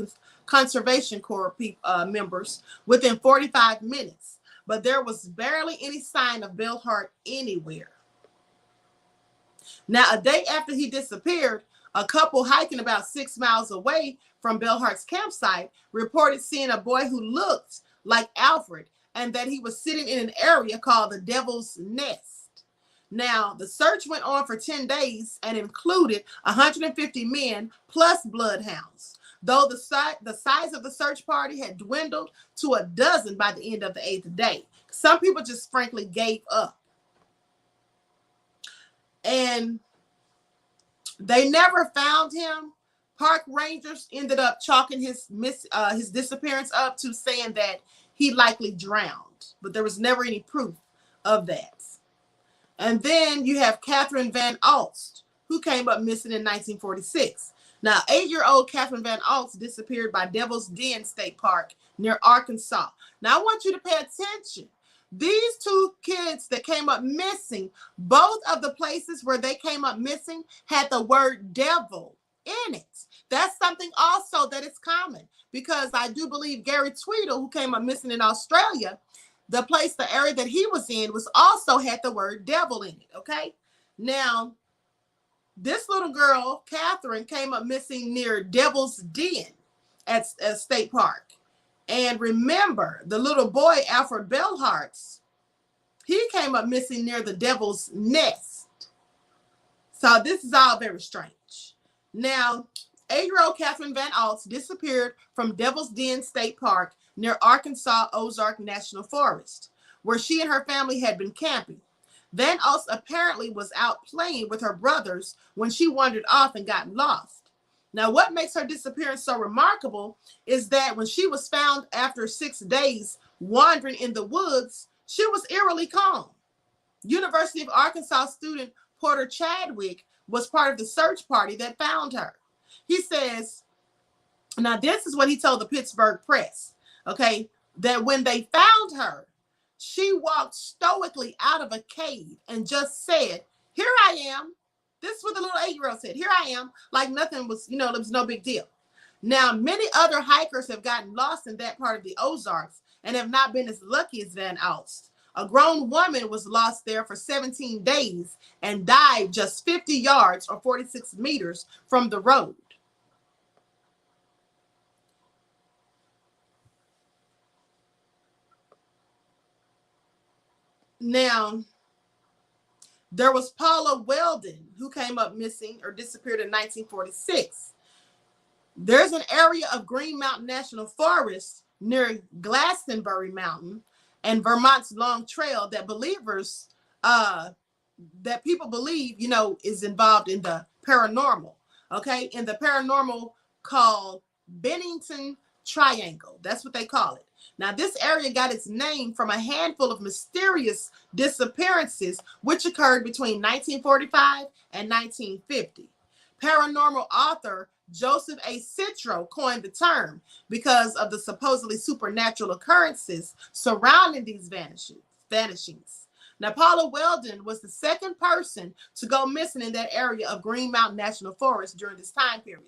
Conservation Corps members within 45 minutes. But there was barely any sign of Belhart anywhere. Now, a day after he disappeared, a couple hiking about 6 miles away from Belhart's campsite reported seeing a boy who looked like Alfred and that he was sitting in an area called the Devil's Nest. Now, the search went on for 10 days and included 150 men plus bloodhounds, though the size of the search party had dwindled to a dozen by the end of the 8th day. Some people just frankly gave up. And they never found him. Park rangers ended up chalking his disappearance up to saying that he likely drowned, but there was never any proof of that. And then you have Catherine Van Alst, who came up missing in 1946. Now, 8-year-old Catherine Van Alst disappeared by Devil's Den State Park near Arkansas. Now, I want you to pay attention. These two kids that came up missing, both of the places where they came up missing had the word devil in it. That's something also that is common, because I do believe Gary Tweedle, who came up missing in Australia, the area that he was in was also had the word devil in it, okay? Now, this little girl, Catherine, came up missing near Devil's Den at State Park. And remember, the little boy, Alfred Belhartz, he came up missing near the Devil's Nest. So this is all very strange. Now, 8-year-old Catherine Van Alst disappeared from Devil's Den State Park near Arkansas Ozark National Forest, where she and her family had been camping. Van Alst apparently was out playing with her brothers when she wandered off and got lost. Now, what makes her disappearance so remarkable is that when she was found after 6 days wandering in the woods, she was eerily calm. University of Arkansas student Porter Chadwick was part of the search party that found her. He says, now this is what he told the Pittsburgh Press, okay, that when they found her, she walked stoically out of a cave and just said, "Here I am." This is what the little 8-year-old said. "Here I am," like nothing was, it was no big deal. Now, many other hikers have gotten lost in that part of the Ozarks and have not been as lucky as Van Alst. A grown woman was lost there for 17 days and died just 50 yards or 46 meters from the road. Now, there was Paula Weldon, who came up missing or disappeared in 1946. There's an area of Green Mountain National Forest near Glastonbury Mountain and Vermont's Long Trail that people believe, is involved in the paranormal, okay? In the paranormal called Bennington Triangle. That's what they call it. Now, this area got its name from a handful of mysterious disappearances which occurred between 1945 and 1950. Paranormal author Joseph A. Citro coined the term because of the supposedly supernatural occurrences surrounding these vanishings. Now, Paula Weldon was the second person to go missing in that area of Green Mountain National Forest during this time period.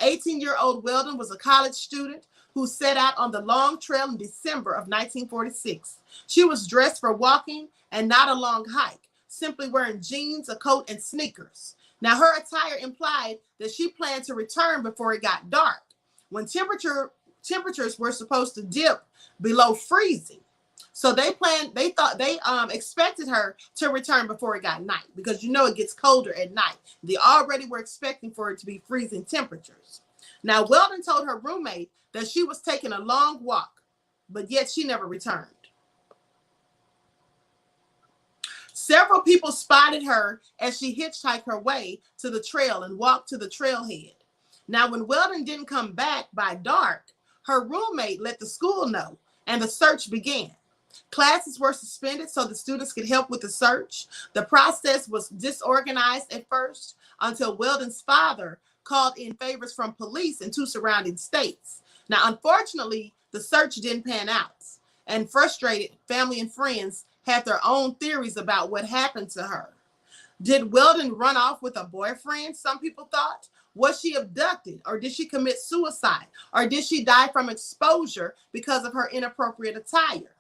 18-year-old Weldon was a college student who set out on the Long Trail in December of 1946. She was dressed for walking and not a long hike, simply wearing jeans, a coat, and sneakers. Now, her attire implied that she planned to return before it got dark, when temperatures were supposed to dip below freezing. So they expected her to return before it got night, because it gets colder at night. They already were expecting for it to be freezing temperatures. Now, Weldon told her roommate that she was taking a long walk, but yet she never returned. Several people spotted her as she hitchhiked her way to the trail and walked to the trailhead. Now, when Weldon didn't come back by dark, her roommate let the school know, and the search began. Classes were suspended so the students could help with the search. The process was disorganized at first until Weldon's father called in favors from police in 2 surrounding states. Now, unfortunately, the search didn't pan out, and frustrated family and friends had their own theories about what happened to her. Did Weldon run off with a boyfriend? Some people thought. Was she abducted, or did she commit suicide, or did she die from exposure because of her inappropriate attire?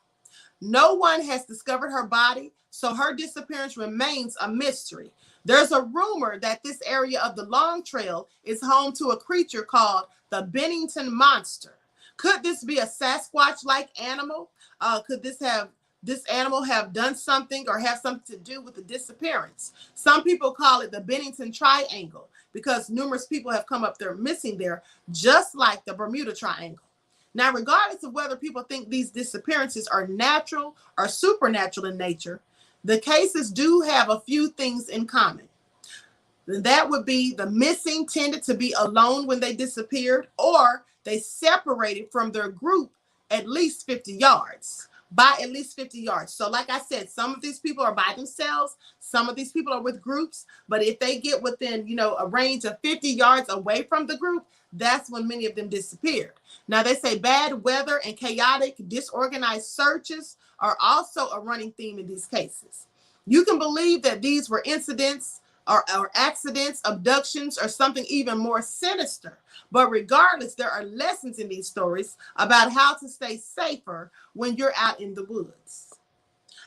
No one has discovered her body, so her disappearance remains a mystery. There's a rumor that this area of the Long Trail is home to a creature called the Bennington Monster. Could this be a Sasquatch-like animal? Could this animal have done something or have something to do with the disappearance? Some people call it the Bennington Triangle because numerous people have come up there missing there, just like the Bermuda Triangle. Now, regardless of whether people think these disappearances are natural or supernatural in nature, the cases do have a few things in common. That would be the missing tended to be alone when they disappeared, or they separated from their group at least 50 yards. By at least 50 yards. So like I said, some of these people are by themselves. Some of these people are with groups. But if they get within, a range of 50 yards away from the group, that's when many of them disappeared. Now, they say bad weather and chaotic, disorganized searches are also a running theme in these cases. You can believe that these were incidents or accidents, abductions, or something even more sinister. But regardless, there are lessons in these stories about how to stay safer when you're out in the woods.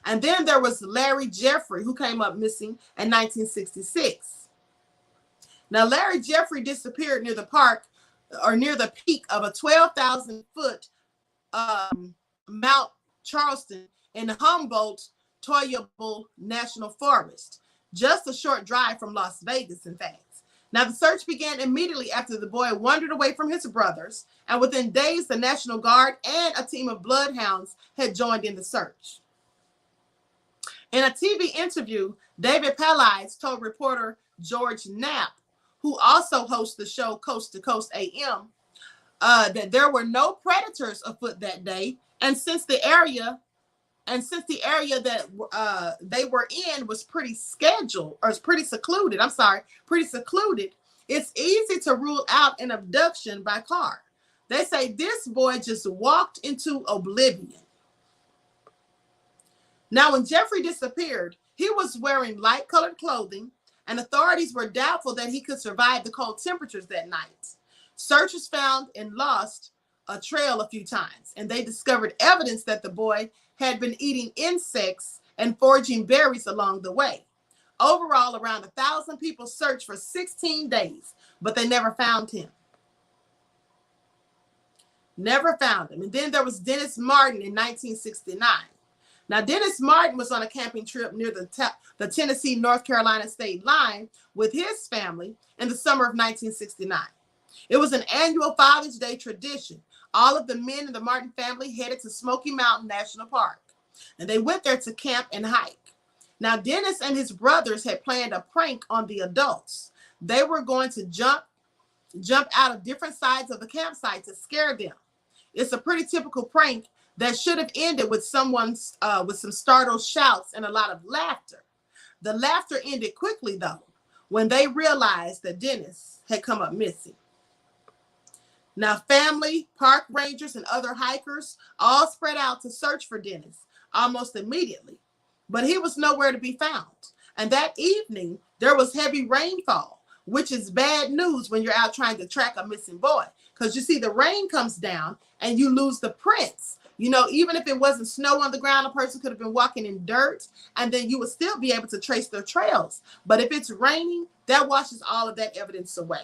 And then there was Larry Jeffrey, who came up missing in 1966. Now, Larry Jeffrey disappeared near the park or near the peak of a 12,000-foot Mount Charleston in the Humboldt-Toiyabe National Forest, just a short drive from Las Vegas, in fact. Now, the search began immediately after the boy wandered away from his brothers, and within days, the National Guard and a team of bloodhounds had joined in the search. In a TV interview, David Palides told reporter George Knapp, who also hosts the show Coast to Coast AM, that there were no predators afoot that day, and since the area that they were in was pretty secluded, it's easy to rule out an abduction by car. They say this boy just walked into oblivion. Now, when Jeffrey disappeared, he was wearing light-colored clothing, and authorities were doubtful that he could survive the cold temperatures that night. Searchers found and lost a trail a few times, and they discovered evidence that the boy had been eating insects and foraging berries along the way. Overall, around 1,000 people searched for 16 days, but they never found him. Never found him. And then there was Dennis Martin in 1969. Now, Dennis Martin was on a camping trip near the Tennessee-North Carolina state line with his family in the summer of 1969. It was an annual Father's Day tradition. All of the men in the Martin family headed to Smoky Mountain National Park, and they went there to camp and hike. Now, Dennis and his brothers had planned a prank on the adults. They were going to jump out of different sides of the campsite to scare them. It's a pretty typical prank that should have ended with with some startled shouts and a lot of laughter. The laughter ended quickly, though, when they realized that Dennis had come up missing. Now, family, park rangers, and other hikers all spread out to search for Dennis almost immediately, but he was nowhere to be found. And that evening, there was heavy rainfall, which is bad news when you're out trying to track a missing boy, because you see the rain comes down and you lose the prints. Even if it wasn't snow on the ground, a person could have been walking in dirt, and then you would still be able to trace their trails. But if it's raining, that washes all of that evidence away.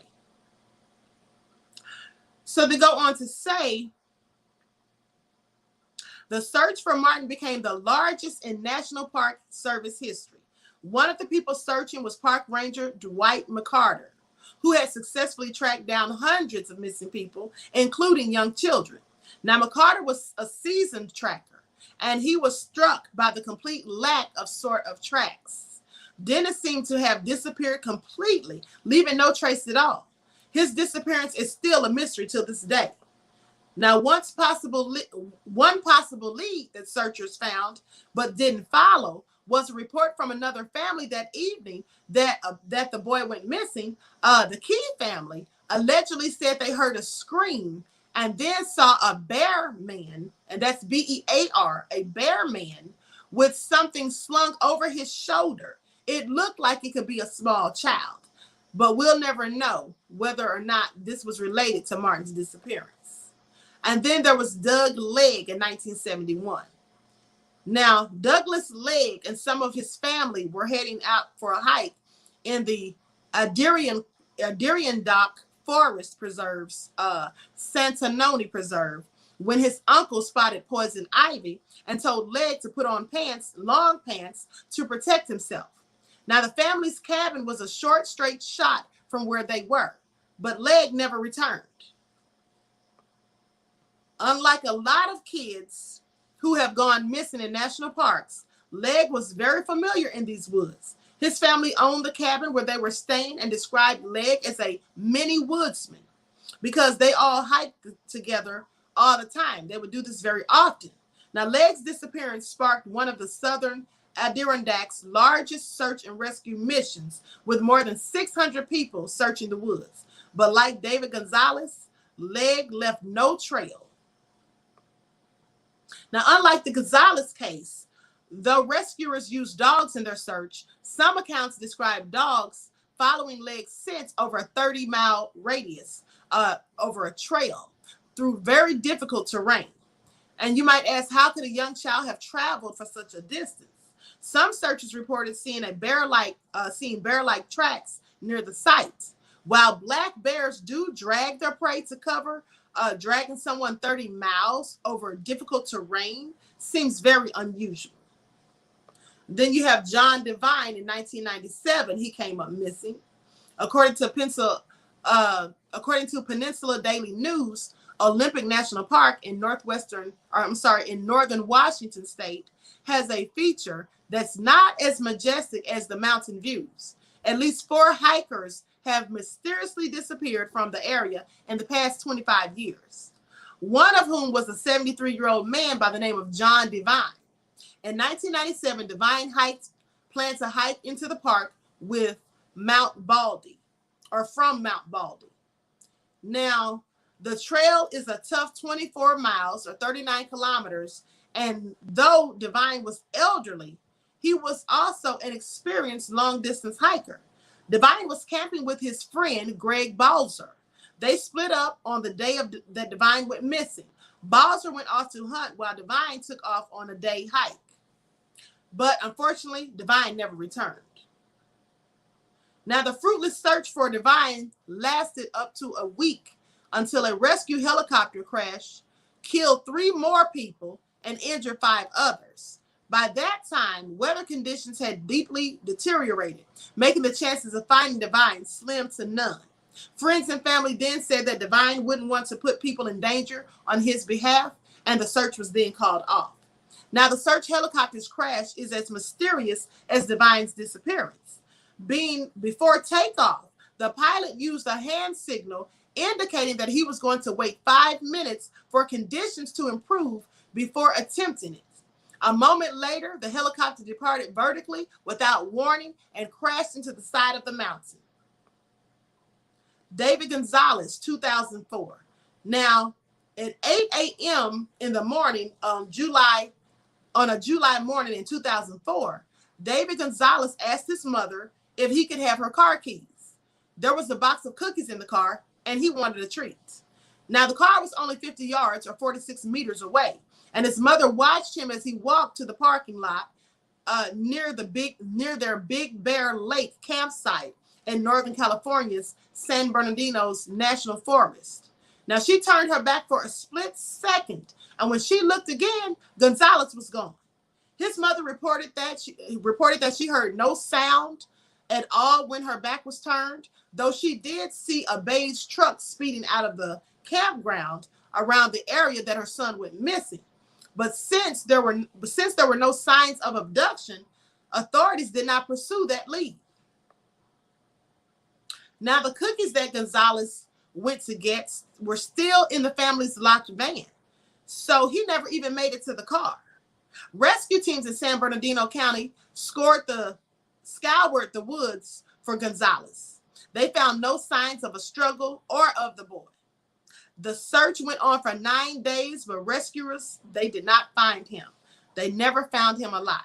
So they go on to say, the search for Martin became the largest in National Park Service history. One of the people searching was Park Ranger Dwight McCarter, who had successfully tracked down hundreds of missing people, including young children. Now, McCarter was a seasoned tracker, and he was struck by the complete lack of tracks. Dennis seemed to have disappeared completely, leaving no trace at all. His disappearance is still a mystery till this day. Now, one possible lead that searchers found but didn't follow was a report from another family that evening that the boy went missing. The Key family allegedly said they heard a scream and then saw a bear man, and that's BEAR, a bear man with something slung over his shoulder. It looked like it could be a small child, but we'll never know whether or not this was related to Martin's disappearance. And then there was Doug Legg in 1971. Now, Douglas Legg and some of his family were heading out for a hike in the Adirondack Forest Preserve's Santanoni Preserve when his uncle spotted poison ivy and told Legg to put on long pants to protect himself. Now, the family's cabin was a short, straight shot from where they were, but Legg never returned. Unlike a lot of kids who have gone missing in national parks, Legg was very familiar in these woods. His family owned the cabin where they were staying and described Legg as a mini woodsman because they all hiked together all the time. They would do this very often. Now, Legg's disappearance sparked one of the southern Adirondacks' largest search and rescue missions, with more than 600 people searching the woods. But like David Gonzalez, Legg left no trail. Now, unlike the Gonzalez case, though rescuers used dogs in their search, some accounts describe dogs following Legg's scent over a 30-mile radius over a trail through very difficult terrain. And you might ask, how could a young child have traveled for such a distance? Some searchers reported seeing bear-like tracks near the site. While black bears do drag their prey to cover, dragging someone 30 miles over difficult terrain seems very unusual. Then you have John Devine in 1997. He came up missing. According to Peninsula Daily News, Olympic National Park in northern Washington state has a feature that's not as majestic as the mountain views. At least 4 hikers have mysteriously disappeared from the area in the past 25 years. One of whom was a 73-year-old man by the name of John Devine. In 1997, Devine planned to hike into the park with Mount Baldy, or from Mount Baldy. Now, the trail is a tough 24 miles or 39 kilometers, and though Devine was elderly, he was also an experienced long-distance hiker. Devine was camping with his friend, Greg Balzer. They split up on the day that Devine went missing. Balzer went off to hunt while Devine took off on a day hike. But unfortunately, Devine never returned. Now, the fruitless search for Devine lasted up to a week until a rescue helicopter crash killed 3 more people and injured 5 others. By that time, weather conditions had deeply deteriorated, making the chances of finding Devine slim to none. Friends and family then said that Devine wouldn't want to put people in danger on his behalf, and the search was then called off. Now, the search helicopter's crash is as mysterious as Devine's disappearance. Before takeoff, the pilot used a hand signal indicating that he was going to wait 5 minutes for conditions to improve before attempting it. A moment later, the helicopter departed vertically without warning and crashed into the side of the mountain. David Gonzalez, 2004. Now, at 8 a.m. in the morning on a July morning in 2004, David Gonzalez asked his mother if he could have her car keys. There was a box of cookies in the car, and he wanted a treat. Now, the car was only 50 yards or 46 meters away, and his mother watched him as he walked to the parking lot near their Big Bear Lake campsite in Northern California's San Bernardino's National Forest. Now, she turned her back for a split second, and when she looked again, Gonzalez was gone. His mother reported that she heard no sound at all when her back was turned, though she did see a beige truck speeding out of the campground around the area that her son went missing. But since there were no signs of abduction, authorities did not pursue that lead. Now, the cookies that Gonzalez went to get were still in the family's locked van. So he never even made it to the car. Rescue teams in San Bernardino County scoured the woods for Gonzalez. They found no signs of a struggle or of the boy. The search went on for 9 days, but rescuers, they did not find him. They never found him alive.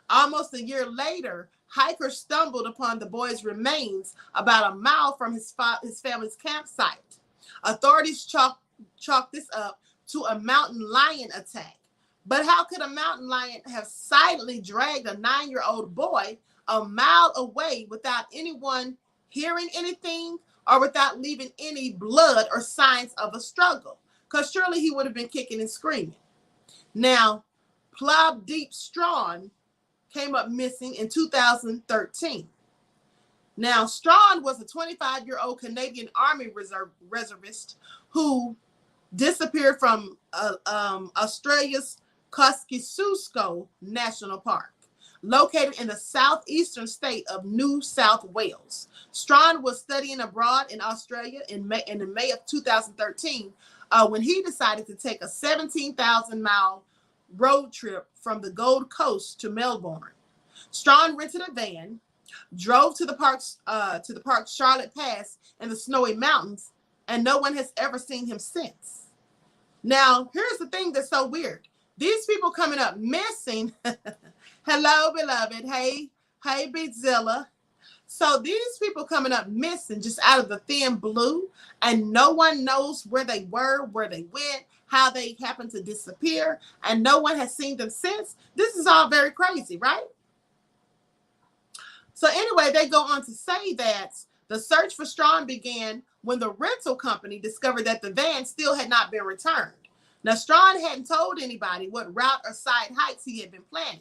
Almost a year later, hikers stumbled upon the boy's remains about a mile from his family's campsite. Authorities chalked this up to a mountain lion attack. But how could a mountain lion have silently dragged a 9-year-old boy a mile away without anyone hearing anything or without leaving any blood or signs of a struggle? Because surely he would have been kicking and screaming. Now, Plob Strawn came up missing in 2013. Now, Strawn was a 25-year-old Canadian Army reservist who disappeared from Australia's Kosciuszko National Park, located in the southeastern state of New South Wales. Strawn was studying abroad in Australia in May of 2013 when he decided to take a 17,000-mile road trip from the Gold Coast to Melbourne. Strawn rented a van, drove to the park's Charlotte Pass in the snowy mountains, and no one has ever seen him since. Now, here's the thing that's so weird. These people coming up missing. Hello, beloved. Hey, Beatzilla. So these people coming up missing just out of the thin blue, and no one knows where they were, where they went, how they happened to disappear, and no one has seen them since. This is all very crazy, right? So anyway, they go on to say that the search for Strawn began when the rental company discovered that the van still had not been returned. Now, Strawn hadn't told anybody what route or side hikes he had been planning,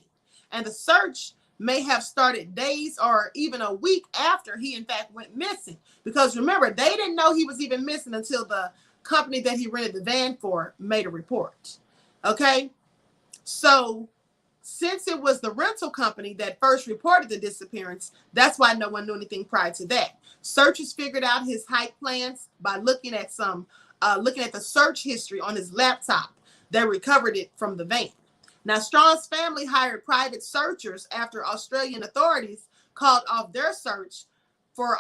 and the search may have started days or even a week after he, in fact, went missing. Because remember, they didn't know he was even missing until the company that he rented the van for made a report. Okay? So, since it was the rental company that first reported the disappearance, that's why no one knew anything prior to that. Searchers figured out his hike plans by looking at the search history on his laptop. They recovered it from the van. Now, Strawn's family hired private searchers after Australian authorities called off their search for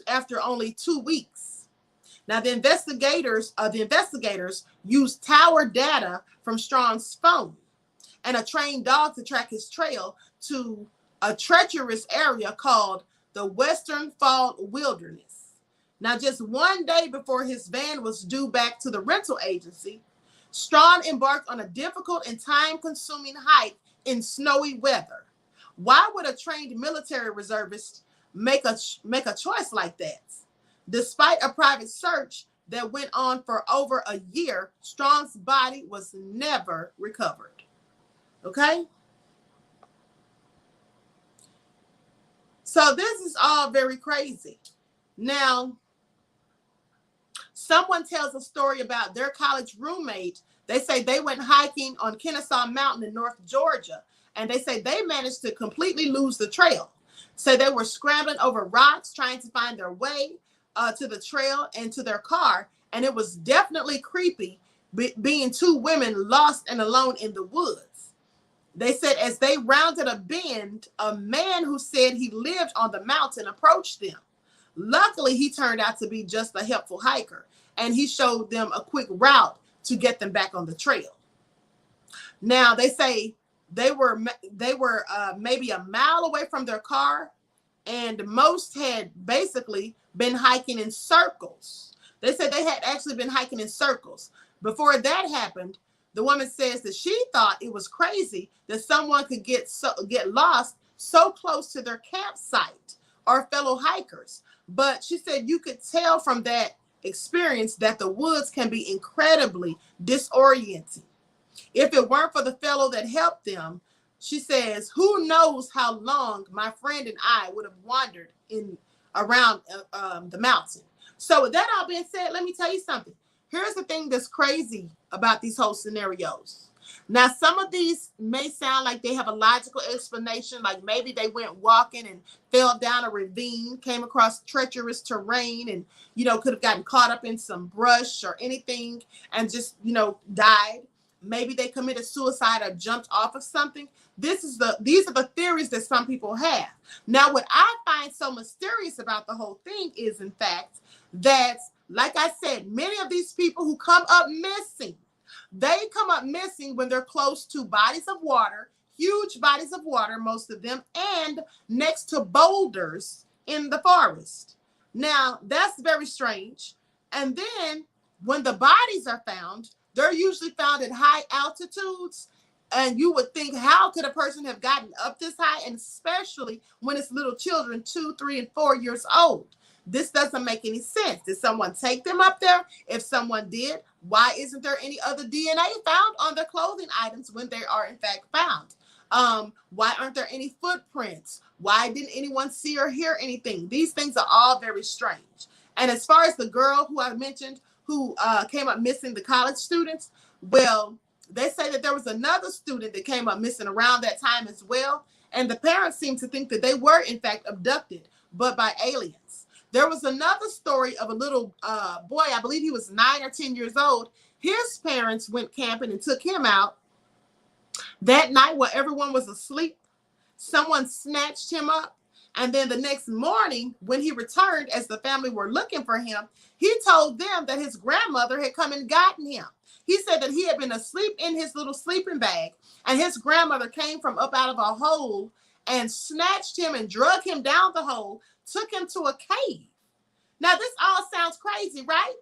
after only 2 weeks. Now, the investigators used tower data from Strawn's phone and a trained dog to track his trail to a treacherous area called the Western Fault Wilderness. Now, just 1 day before his van was due back to the rental agency, Strawn embarked on a difficult and time-consuming hike in snowy weather. Why would a trained military reservist make a choice like that? Despite a private search that went on for over a year, Strawn's body was never recovered. Okay? So this is all very crazy. Now, someone tells a story about their college roommate. They say they went hiking on Kennesaw Mountain in North Georgia, and they say they managed to completely lose the trail. So they were scrambling over rocks, trying to find their way to the trail and to their car, and it was definitely creepy being 2 women lost and alone in the woods. They said as they rounded a bend, a man who said he lived on the mountain approached them. Luckily, he turned out to be just a helpful hiker, and he showed them a quick route to get them back on the trail. Now, they say they were maybe a mile away from their car, and most had basically been hiking in circles. They said they had actually been hiking in circles. Before that happened, the woman says that she thought it was crazy that someone could get lost so close to their campsite or fellow hikers. But she said you could tell from that experience that the woods can be incredibly disorienting. If it weren't for the fellow that helped them, she says, who knows how long my friend and I would have wandered around the mountain. So with that all being said, let me tell you something. Here's the thing that's crazy about these whole scenarios. Now, some of these may sound like they have a logical explanation, like maybe they went walking and fell down a ravine, came across treacherous terrain, and, you know, could have gotten caught up in some brush or anything and just, you know, died. Maybe they committed suicide or jumped off of something. These are the theories that some people have. Now, what I find so mysterious about the whole thing is, in fact, that, like I said, many of these people who come up missing, they come up missing when they're close to bodies of water, huge bodies of water, most of them, and next to boulders in the forest. Now, that's very strange. And then when the bodies are found, they're usually found at high altitudes. And you would think, how could a person have gotten up this high? And especially when it's little children, 2, 3, and 4 years old. This doesn't make any sense. Did someone take them up there? If someone did, why isn't there any other DNA found on their clothing items when they are in fact found? Why aren't there any footprints? Why didn't anyone see or hear anything? These things are all very strange. And as far as the girl who I mentioned, who came up missing, the college students, well, they say that there was another student that came up missing around that time as well. And the parents seem to think that they were in fact abducted, but by aliens. There was another story of a little boy, I believe he was 9 or 10 years old. His parents went camping and took him out that night while everyone was asleep. Someone snatched him up. And then the next morning, when he returned, as the family were looking for him, he told them that his grandmother had come and gotten him. He said that he had been asleep in his little sleeping bag, and his grandmother came from up out of a hole and snatched him and drug him down the hole, took him to a cave. Now, this all sounds crazy, right?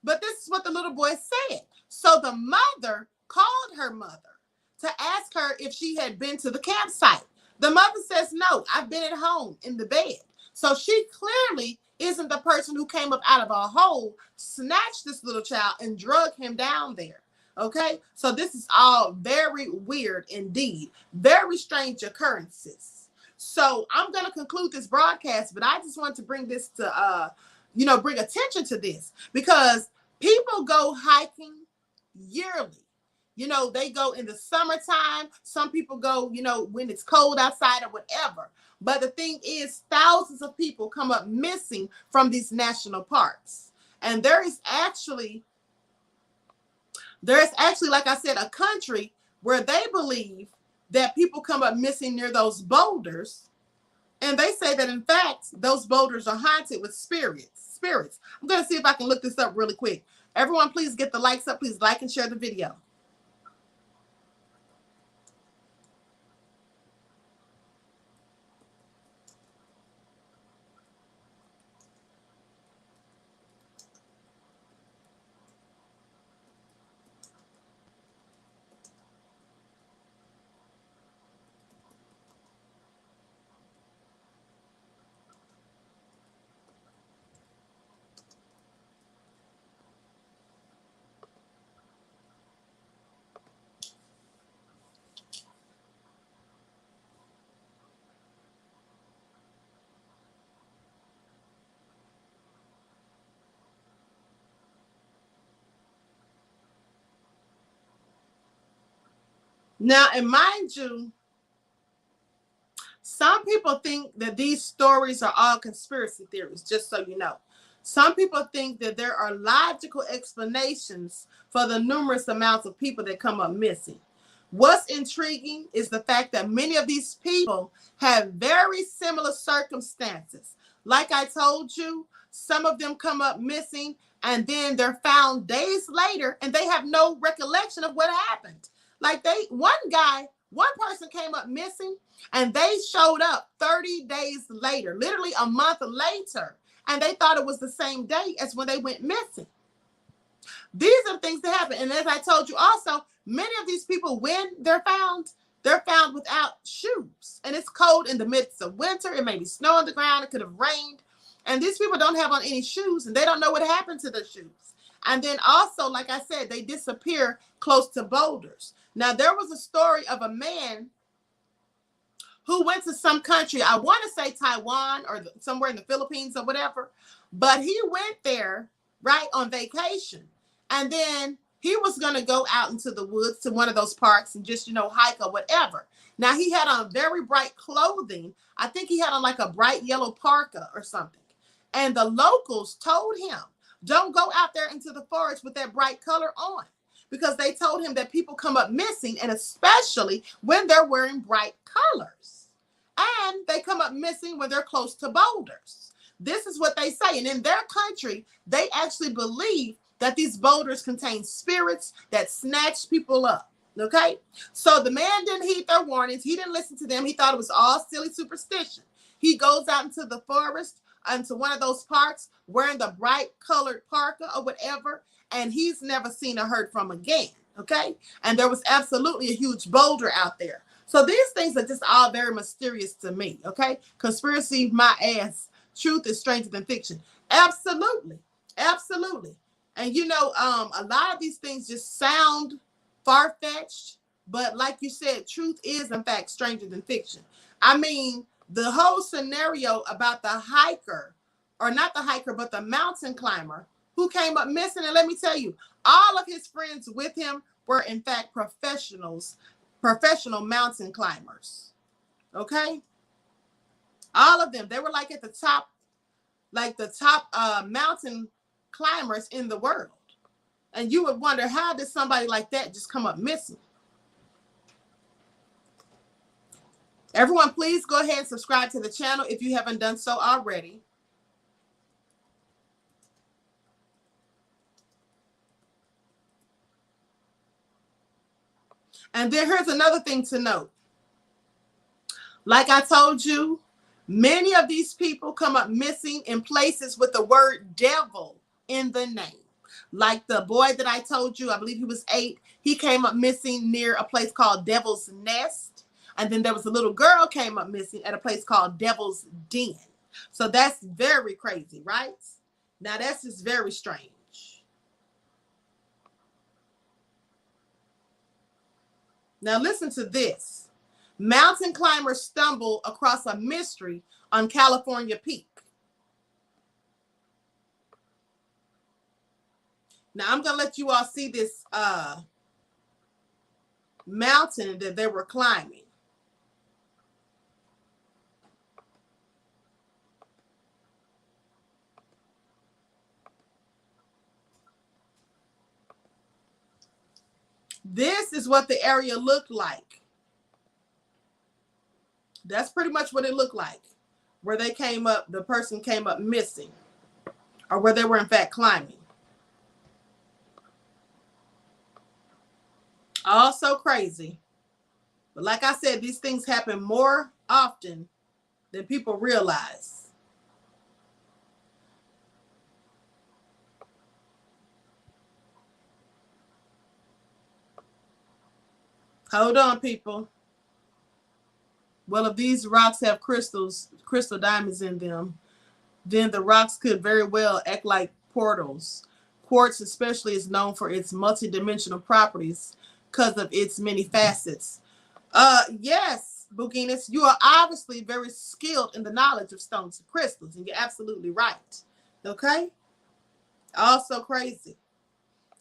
But this is what the little boy said. So the mother called her mother to ask her if she had been to the campsite. The mother says, no, I've been at home in the bed. So she clearly isn't the person who came up out of a hole, snatched this little child, and drug him down there. Okay, so this is all very weird indeed. Very strange occurrences. So I'm going to conclude this broadcast, but I just want to bring this to, bring attention to this, because people go hiking yearly. You know, they go in the summertime. Some people go, when it's cold outside or whatever. But the thing is, thousands of people come up missing from these national parks. And there's actually, like I said, a country where they believe that people come up missing near those boulders. And they say that, in fact, those boulders are haunted with spirits. I'm going to see if I can look this up really quick. Everyone, please get the likes up. Please like and share the video. Now, and mind you, some people think that these stories are all conspiracy theories, just so you know. Some people think that there are logical explanations for the numerous amounts of people that come up missing. What's intriguing is the fact that many of these people have very similar circumstances. Like I told you, some of them come up missing and then they're found days later and they have no recollection of what happened. Like one person came up missing and they showed up 30 days later, literally a month later, and they thought it was the same day as when they went missing. These are things that happen. And as I told you also, many of these people, when they're found without shoes. And it's cold in the midst of winter. It may be snow on the ground. It could have rained. And these people don't have on any shoes and they don't know what happened to their shoes. And then also, like I said, they disappear close to boulders. Now, there was a story of a man who went to some country, I want to say Taiwan or somewhere in the Philippines or whatever, but he went there, right, on vacation. And then He was going to go out into the woods to one of those parks and just, hike or whatever. Now, he had on very bright clothing. I think he had on like a bright yellow parka or something. And the locals told him, don't go out there into the forest with that bright color on, because they told him that people come up missing, and especially when they're wearing bright colors. And they come up missing when they're close to boulders. This is what they say. And in their country, they actually believe that these boulders contain spirits that snatch people up. Okay? So the man didn't heed their warnings. He didn't listen to them. He thought it was all silly superstition. He goes out into the forest, into one of those parks, wearing the bright colored parka or whatever, and he's never seen or heard from again. Okay? And there was absolutely a huge boulder out there. So these things are just all very mysterious to me. Okay? Conspiracy, my ass. Truth is stranger than fiction. Absolutely. Absolutely. And a lot of these things just sound far-fetched, but like you said, truth is in fact stranger than fiction. I mean, the whole scenario about the hiker, or not the hiker, but the mountain climber who came up missing. And let me tell you, all of his friends with him were in fact professional mountain climbers. Okay? All of them. They were like at the top mountain climbers in the world. And you would wonder, how did somebody like that just come up missing? Everyone, please go ahead and subscribe to the channel if you haven't done so already. And then here's another thing to note. Like I told you, many of these people come up missing in places with the word devil in the name. Like the boy that I told you, I believe he was 8. He came up missing near a place called Devil's Nest. And then there was a little girl came up missing at a place called Devil's Den. So that's very crazy, right? Now that's just very strange. Now listen to this. Mountain climbers stumble across a mystery on California Peak. Now I'm going to let you all see this mountain that they were climbing. This is what the area looked like. That's pretty much what it looked like. Where they came up, the person came up missing. Or where they were in fact climbing. Also crazy. But like I said, these things happen more often than people realize. Hold on, people. Well, if these rocks have crystal diamonds in them, then the rocks could very well act like portals. Quartz especially is known for its multidimensional properties because of its many facets. Yes, Buginis, you are obviously very skilled in the knowledge of stones and crystals, and you're absolutely right. Okay? Also crazy.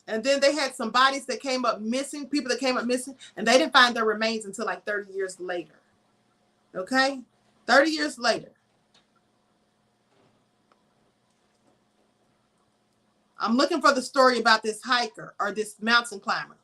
And then they had some bodies that came up missing, people that came up missing, and they didn't find their remains until like 30 years later. Okay? 30 years later. I'm looking for the story about this hiker or this mountain climber.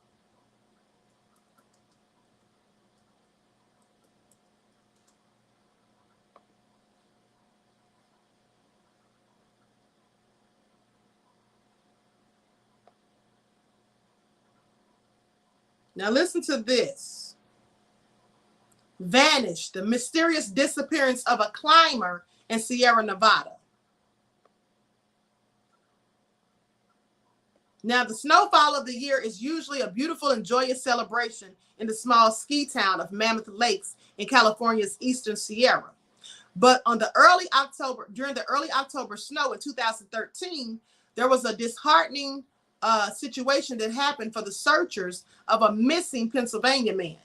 Now listen to this. Vanish, the mysterious disappearance of a climber in Sierra Nevada. Now, the snowfall of the year is usually a beautiful and joyous celebration in the small ski town of Mammoth Lakes in California's Eastern Sierra. But during the early October snow in 2013, there was a disheartening situation that happened for the searchers of a missing Pennsylvania man.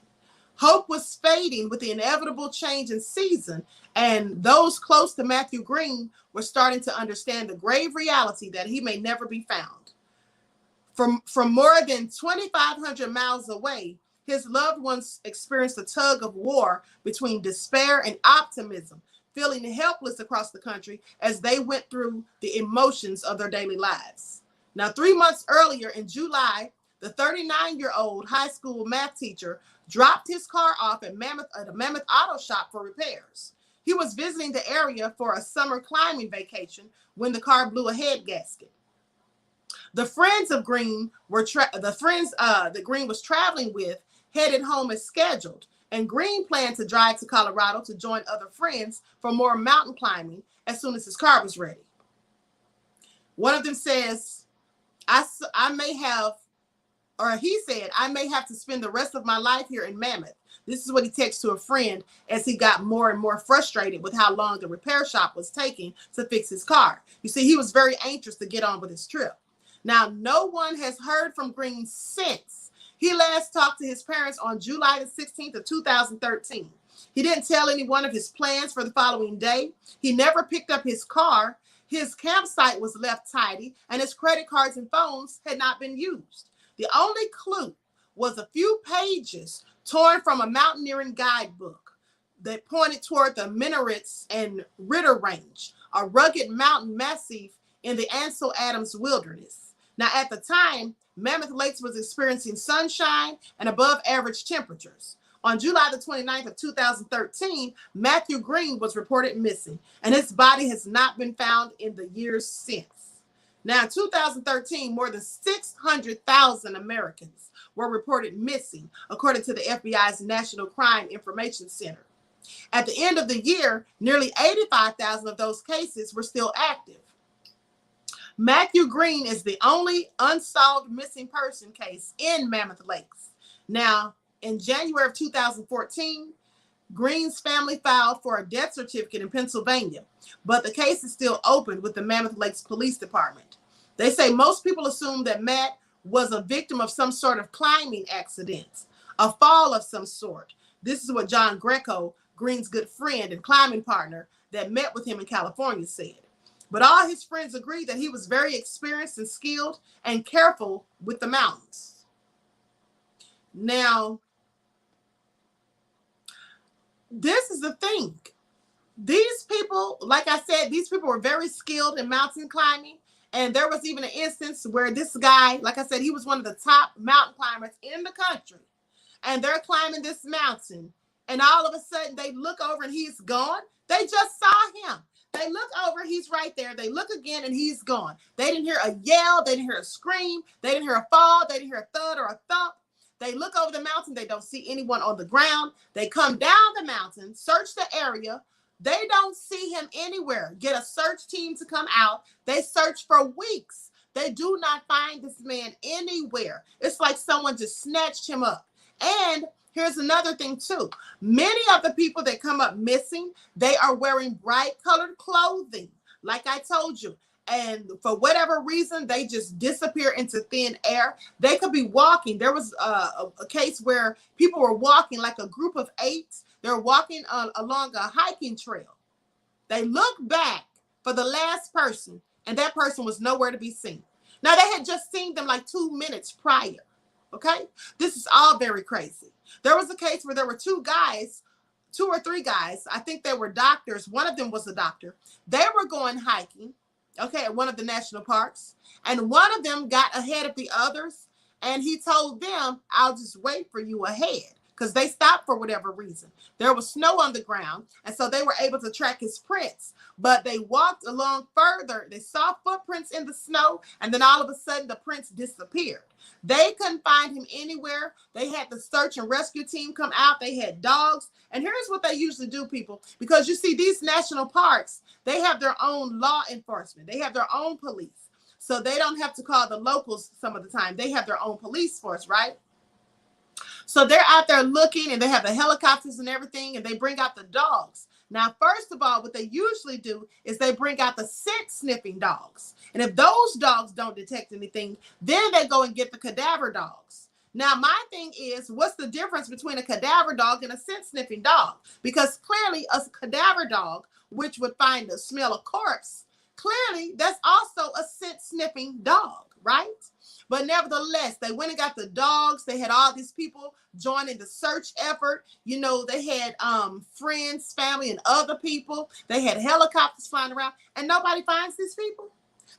Hope was fading with the inevitable change in season, and those close to Matthew Green were starting to understand the grave reality that he may never be found. From more than 2,500 miles away, his loved ones experienced a tug of war between despair and optimism, feeling helpless across the country as they went through the emotions of their daily lives. Now, 3 months earlier in July, the 39-year-old high school math teacher dropped his car off at a Mammoth Auto Shop for repairs. He was visiting the area for a summer climbing vacation when the car blew a head gasket. The friends of Green that Green was traveling with headed home as scheduled, and Green planned to drive to Colorado to join other friends for more mountain climbing as soon as his car was ready. One of them says, he said, I may have to spend the rest of my life here in Mammoth. This is what he texted to a friend as he got more and more frustrated with how long the repair shop was taking to fix his car. You see, he was very anxious to get on with his trip. Now, no one has heard from Green since. He last talked to his parents on July the 16th of 2013. He didn't tell anyone of his plans for the following day. He never picked up his car. His campsite was left tidy, and his credit cards and phones had not been used. The only clue was a few pages torn from a mountaineering guidebook that pointed toward the Minarets and Ritter Range, a rugged mountain massif in the Ansel Adams Wilderness. Now, at the time, Mammoth Lakes was experiencing sunshine and above average temperatures. On July the 29th of 2013, Matthew Green was reported missing, and his body has not been found in the years since. Now, in 2013, more than 600,000 Americans were reported missing, according to the FBI's National Crime Information Center. At the end of the year, nearly 85,000 of those cases were still active. Matthew Green is the only unsolved missing person case in Mammoth Lakes. Now, in January of 2014, Green's family filed for a death certificate in Pennsylvania, but the case is still open with the Mammoth Lakes Police Department. They say most people assume that Matt was a victim of some sort of climbing accident, a fall of some sort. This is what John Greco, Green's good friend and climbing partner that met with him in California, said. But all his friends agreed that he was very experienced and skilled and careful with the mountains. Now, this is the thing. These people, like I said, these people were very skilled in mountain climbing. And there was even an instance where this guy, like I said, he was one of the top mountain climbers in the country. And they're climbing this mountain. And all of a sudden, they look over and he's gone. They just saw him. They look over, he's right there. They look again and he's gone. They didn't hear a yell. They didn't hear a scream. They didn't hear a fall. They didn't hear a thud or a thump. They look over the mountain. They don't see anyone on the ground. They come down the mountain, search the area. They don't see him anywhere. Get a search team to come out. They search for weeks. They do not find this man anywhere. It's like someone just snatched him up. And here's another thing too. Many of the people that come up missing, they are wearing bright colored clothing, like I told you. And for whatever reason, they just disappear into thin air. They could be walking. There was a case where people were walking like a group of 8. They're walking along a hiking trail. They looked back for the last person, and that person was nowhere to be seen. Now, they had just seen them like 2 minutes prior. Okay? This is all very crazy. There was a case where there were 2 or 3 guys. I think they were doctors. One of them was a doctor. They were going hiking, okay, at one of the national parks. And one of them got ahead of the others. And he told them, I'll just wait for you ahead. Because they stopped for whatever reason. There was snow on the ground. And so they were able to track his prints. But they walked along further. They saw footprints in the snow. And then all of a sudden, the prints disappeared. They couldn't find him anywhere. They had the search and rescue team come out. They had dogs. And here's what they usually do, people. Because you see, these national parks, they have their own law enforcement. They have their own police. So they don't have to call the locals some of the time. They have their own police force, right? So they're out there looking, and they have the helicopters and everything, and they bring out the dogs. Now, first of all, what they usually do is they bring out the scent sniffing dogs. And if those dogs don't detect anything, then they go and get the cadaver dogs. Now, my thing is, what's the difference between a cadaver dog and a scent sniffing dog? Because clearly a cadaver dog, which would find the smell of corpse, clearly that's also a scent sniffing dog, right? But nevertheless, they went and got the dogs. They had all these people joining the search effort. You know, they had friends, family, and other people. They had helicopters flying around, and nobody finds these people.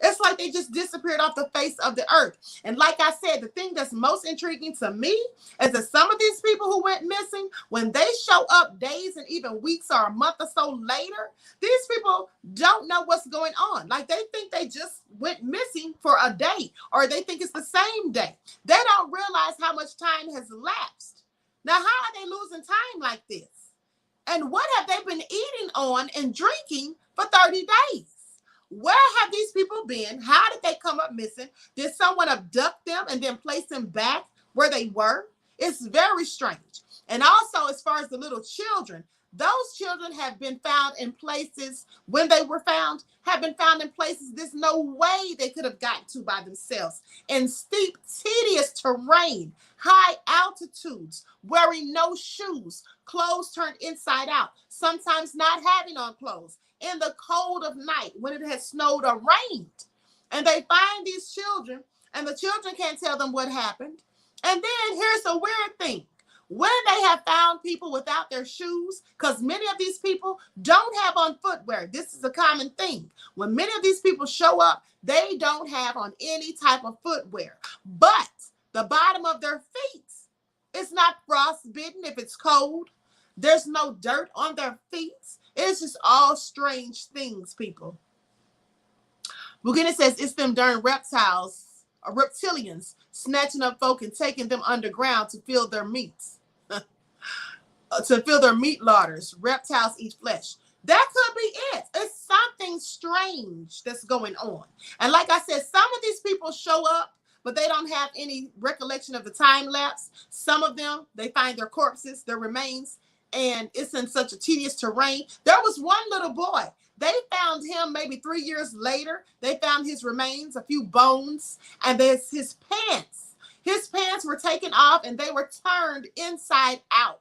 It's like they just disappeared off the face of the earth. And like I said, the thing that's most intriguing to me is that some of these people who went missing, when they show up days and even weeks or a month or so later, these people don't know what's going on. Like they think they just went missing for a day, or they think it's the same day. They don't realize how much time has elapsed. Now, how are they losing time like this? And what have they been eating on and drinking for 30 days? Where have these people been? How did they come up missing? Did someone abduct them and then place them back where they were? It's very strange. And also, as far as the little children, those children have been found in places, when they were found, have been found in places there's no way they could have gotten to by themselves. In steep, tedious terrain, high altitudes, wearing no shoes, clothes turned inside out, sometimes not having on clothes, in the cold of night when it has snowed or rained. And they find these children, and the children can't tell them what happened. And then here's the weird thing. When they have found people without their shoes, because many of these people don't have on footwear. This is a common thing. When many of these people show up, they don't have on any type of footwear. But the bottom of their feet is not frostbitten if it's cold. There's no dirt on their feet. It's just all strange things, people. Bugini says it's them darn reptiles, or reptilians, snatching up folk and taking them underground to fill their meats. To fill their meat larders. Reptiles eat flesh. That could be it. It's something strange that's going on. And like I said, some of these people show up, but they don't have any recollection of the time lapse. Some of them, they find their corpses, their remains, and it's in such a tedious terrain. There was one little boy. They found him maybe 3 years later. They found his remains, a few bones, and there's his pants. His pants were taken off and they were turned inside out.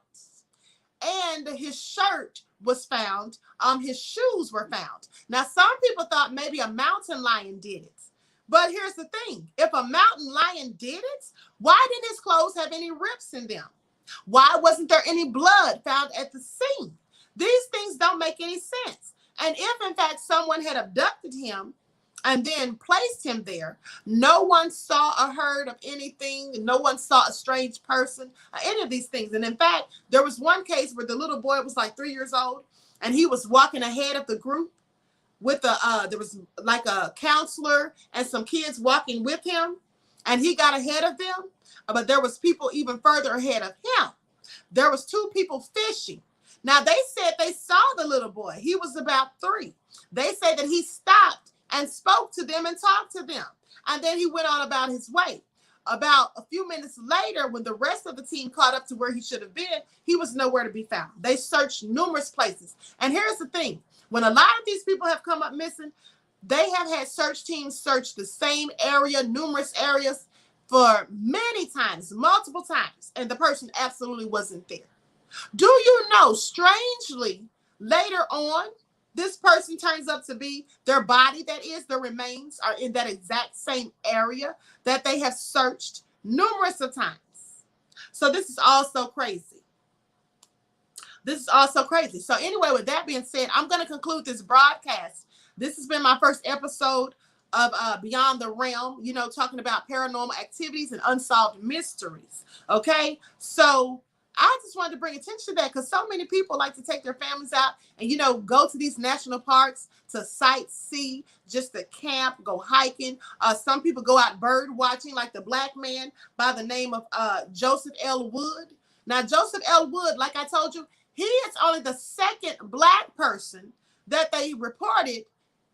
And his shirt was found. His shoes were found. Now, some people thought maybe a mountain lion did it. But here's the thing. If a mountain lion did it, why didn't his clothes have any rips in them? Why wasn't there any blood found at the scene? These things don't make any sense. And if, in fact, someone had abducted him and then placed him there, no one saw or heard of anything. No one saw a strange person, any of these things. And in fact, there was one case where the little boy was like 3 years old, and he was walking ahead of the group with there was like a counselor and some kids walking with him, and he got ahead of them. But there was people even further ahead of him. There was 2 people fishing. Now, they said they saw the little boy. He was about 3. They said that he stopped and spoke to them and talked to them. And then he went on about his way. About a few minutes later, when the rest of the team caught up to where he should have been, he was nowhere to be found. They searched numerous places. And here's the thing. When a lot of these people have come up missing, they have had search teams search the same area, numerous areas, for many times, multiple times, and the person absolutely wasn't there. Do you know, strangely, later on, this person turns up to be their body, that is, their remains are in that exact same area that they have searched numerous of times. So this is also crazy. This is also crazy. So anyway, with that being said, I'm going to conclude this broadcast. This has been my first episode of Beyond the Realm, you know, talking about paranormal activities and unsolved mysteries. Okay, so I just wanted to bring attention to that because so many people like to take their families out and, you know, go to these national parks to sightsee, just to camp, go hiking. Some people go out bird watching, like the black man by the name of Joseph L. Wood. Now, Joseph L. Wood, like I told you, he is only the second black person that they reported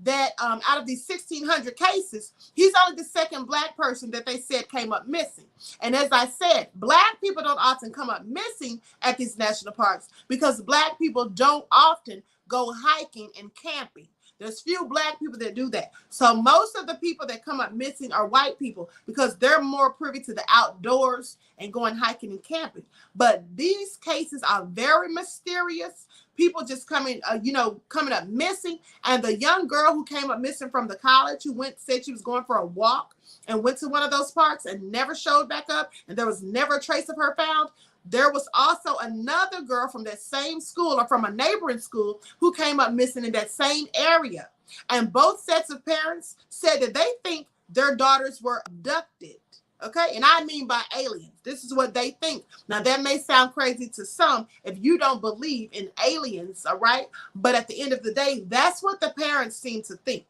that out of these 1,600 cases, he's only the second black person that they said came up missing. And as I said, black people don't often come up missing at these national parks because black people don't often go hiking and camping. There's few black people that do that. So most of the people that come up missing are white people because they're more privy to the outdoors and going hiking and camping. But these cases are very mysterious. People just coming up missing. And the young girl who came up missing from the college who said she was going for a walk and went to one of those parks and never showed back up, and there was never a trace of her found. There was also another girl from that same school or from a neighboring school who came up missing in that same area. And both sets of parents said that they think their daughters were abducted. Okay. And I mean by aliens. This is what they think. Now, that may sound crazy to some if you don't believe in aliens. All right. But at the end of the day, that's what the parents seem to think.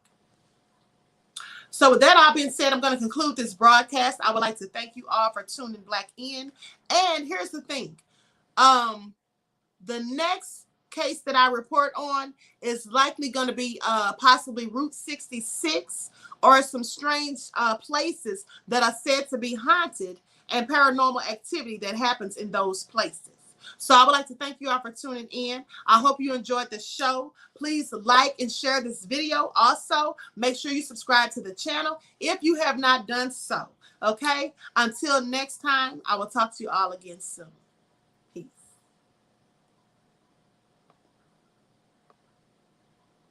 So with that all being said, I'm going to conclude this broadcast. I would like to thank you all for tuning back in. And here's the thing. The next case that I report on is likely going to be possibly Route 66 or some strange places that are said to be haunted and paranormal activity that happens in those places. So I would like to thank you all for tuning in. I hope you enjoyed the show. Please like and share this video. Also, make sure you subscribe to the channel if you have not done so. Okay? Until next time, I will talk to you all again soon.